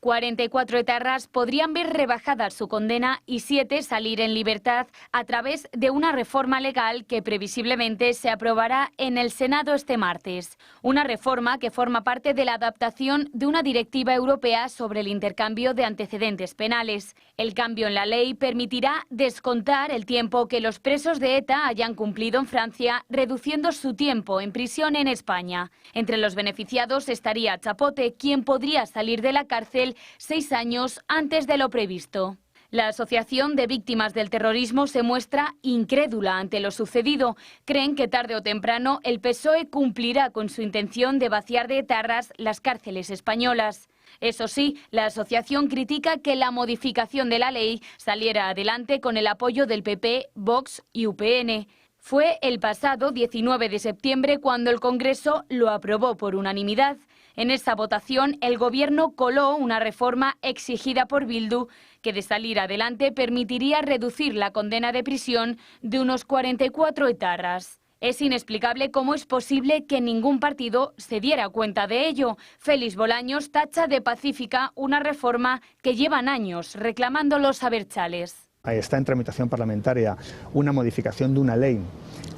44 etarras podrían ver rebajada su condena y 7 salir en libertad a través de una reforma legal que previsiblemente se aprobará en el Senado este martes. Una reforma que forma parte de la adaptación de una directiva europea sobre el intercambio de antecedentes penales. El cambio en la ley permitirá descontar el tiempo que los presos de ETA hayan cumplido en Francia, reduciendo su tiempo en prisión en España. Entre los beneficiados estaría Chapote, quien podría salir de la cárcel 6 años antes de lo previsto. La Asociación de Víctimas del Terrorismo se muestra incrédula ante lo sucedido. Creen que tarde o temprano el PSOE cumplirá con su intención de vaciar de etarras las cárceles españolas. Eso sí, la asociación critica que la modificación de la ley saliera adelante con el apoyo del PP, Vox y UPN. Fue el pasado 19 de septiembre cuando el Congreso lo aprobó por unanimidad. En esa votación, el Gobierno coló una reforma exigida por Bildu que, de salir adelante, permitiría reducir la condena de prisión de unos 44 etarras. Es inexplicable cómo es posible que ningún partido se diera cuenta de ello. Félix Bolaños tacha de pacífica una reforma que llevan años reclamando los abertzales. Está en tramitación parlamentaria una modificación de una ley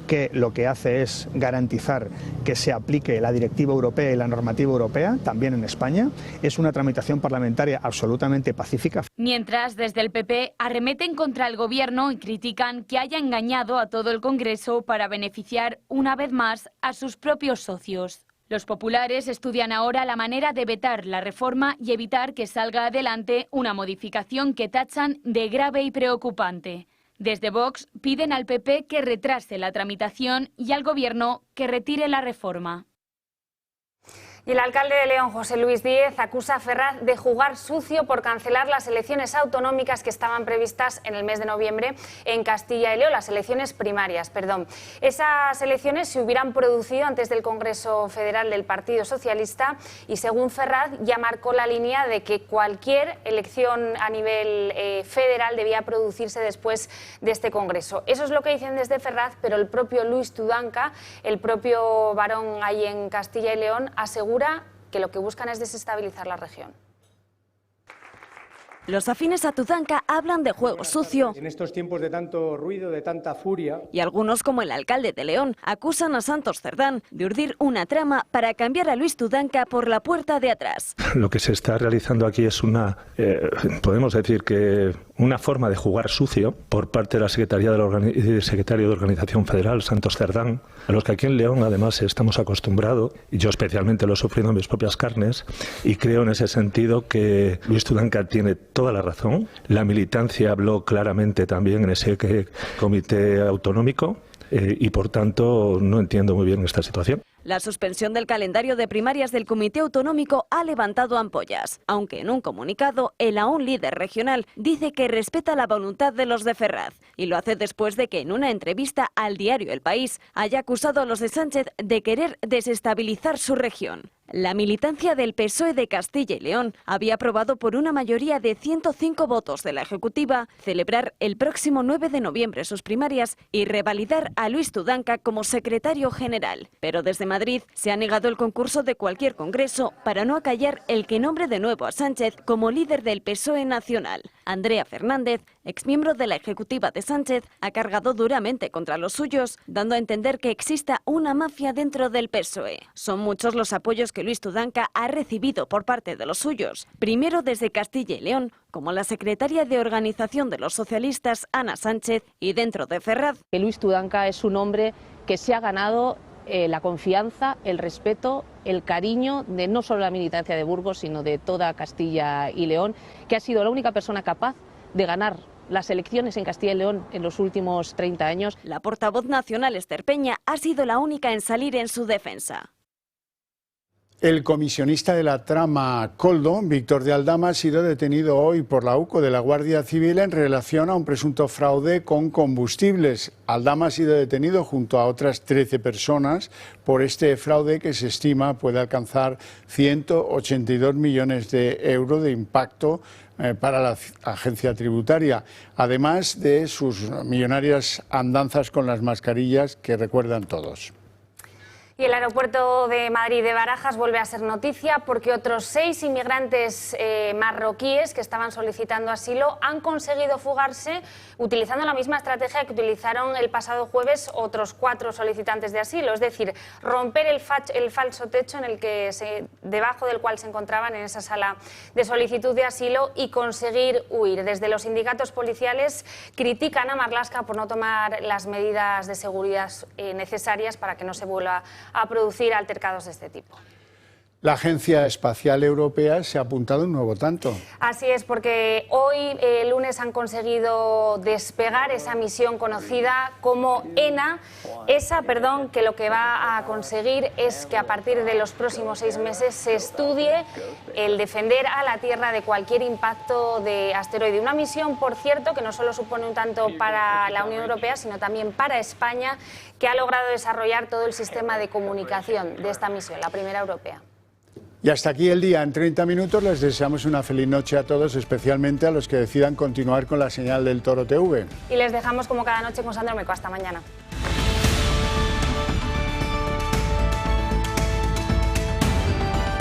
que lo que hace es garantizar que se aplique la directiva europea y la normativa europea, también en España. Es una tramitación parlamentaria absolutamente pacífica. Mientras, desde el PP arremeten contra el Gobierno y critican que haya engañado a todo el Congreso para beneficiar una vez más a sus propios socios. Los populares estudian ahora la manera de vetar la reforma y evitar que salga adelante una modificación que tachan de grave y preocupante. Desde Vox piden al PP que retrase la tramitación y al Gobierno que retire la reforma. Y el alcalde de León, José Luis Díez, acusa a Ferraz de jugar sucio por cancelar las elecciones autonómicas que estaban previstas en el mes de noviembre en Castilla y León, las elecciones primarias, perdón. Esas elecciones se hubieran producido antes del Congreso Federal del Partido Socialista y, según Ferraz, ya marcó la línea de que cualquier elección a nivel federal debía producirse después de este Congreso. Eso es lo que dicen desde Ferraz, pero el propio Luis Tudanca, el propio varón ahí en Castilla y León, asegura que lo que buscan es desestabilizar la región. Los afines a Tudanca hablan de juego sucio. En estos tiempos de tanto ruido, de tanta furia. Y algunos, como el alcalde de León, acusan a Santos Cerdán de urdir una trama para cambiar a Luis Tudanca por la puerta de atrás. Lo que se está realizando aquí es podemos decir que una forma de jugar sucio por parte de la secretario de Organización Federal, Santos Cerdán, a los que aquí en León además estamos acostumbrados, y yo especialmente lo he sufrido en mis propias carnes, y creo en ese sentido que Luis Tudanca tiene toda la razón. La militancia habló claramente también en ese comité autonómico y por tanto no entiendo muy bien esta situación. La suspensión del calendario de primarias del Comité Autonómico ha levantado ampollas, aunque en un comunicado el aún líder regional dice que respeta la voluntad de los de Ferraz y lo hace después de que en una entrevista al diario El País haya acusado a los de Sánchez de querer desestabilizar su región. La militancia del PSOE de Castilla y León había aprobado por una mayoría de 105 votos de la Ejecutiva celebrar el próximo 9 de noviembre sus primarias y revalidar a Luis Tudanca como secretario general. Pero desde Madrid se ha negado el concurso de cualquier congreso para no acallar el que nombre de nuevo a Sánchez como líder del PSOE nacional. Andrea Fernández, exmiembro de la Ejecutiva de Sánchez, ha cargado duramente contra los suyos, dando a entender que exista una mafia dentro del PSOE. Son muchos los apoyos que Luis Tudanca ha recibido por parte de los suyos. Primero desde Castilla y León, como la secretaria de Organización de los Socialistas, Ana Sánchez, y dentro de Ferraz. Luis Tudanca es un hombre que se ha ganado la confianza, el respeto, el cariño de no solo la militancia de Burgos, sino de toda Castilla y León, que ha sido la única persona capaz de ganar las elecciones en Castilla y León en los últimos 30 años. La portavoz nacional Ester Peña ha sido la única en salir en su defensa. El comisionista de la trama Koldo, Víctor de Aldama, ha sido detenido hoy por la UCO de la Guardia Civil en relación a un presunto fraude con combustibles. Aldama ha sido detenido junto a otras 13 personas por este fraude que se estima puede alcanzar 182 millones de euros de impacto para la agencia tributaria, además de sus millonarias andanzas con las mascarillas que recuerdan todos. Y el aeropuerto de Madrid de Barajas vuelve a ser noticia porque otros 6 inmigrantes marroquíes que estaban solicitando asilo han conseguido fugarse utilizando la misma estrategia que utilizaron el pasado jueves otros 4 solicitantes de asilo, es decir, romper el falso techo en el que debajo del cual se encontraban en esa sala de solicitud de asilo y conseguir huir. Desde los sindicatos policiales critican a Marlaska por no tomar las medidas de seguridad necesarias para que no se vuelva a producir altercados de este tipo. La Agencia Espacial Europea se ha apuntado un nuevo tanto. Así es, porque hoy, lunes, han conseguido despegar esa misión conocida como ESA, que lo que va a conseguir es que a partir de los próximos 6 meses se estudie el defender a la Tierra de cualquier impacto de asteroide. Una misión, por cierto, que no solo supone un tanto para la Unión Europea, sino también para España, que ha logrado desarrollar todo el sistema de comunicación de esta misión, la primera europea. Y hasta aquí el día en 30 minutos. Les deseamos una feliz noche a todos, especialmente a los que decidan continuar con la señal del Toro TV. Y les dejamos como cada noche con Sandro Meco. Hasta mañana.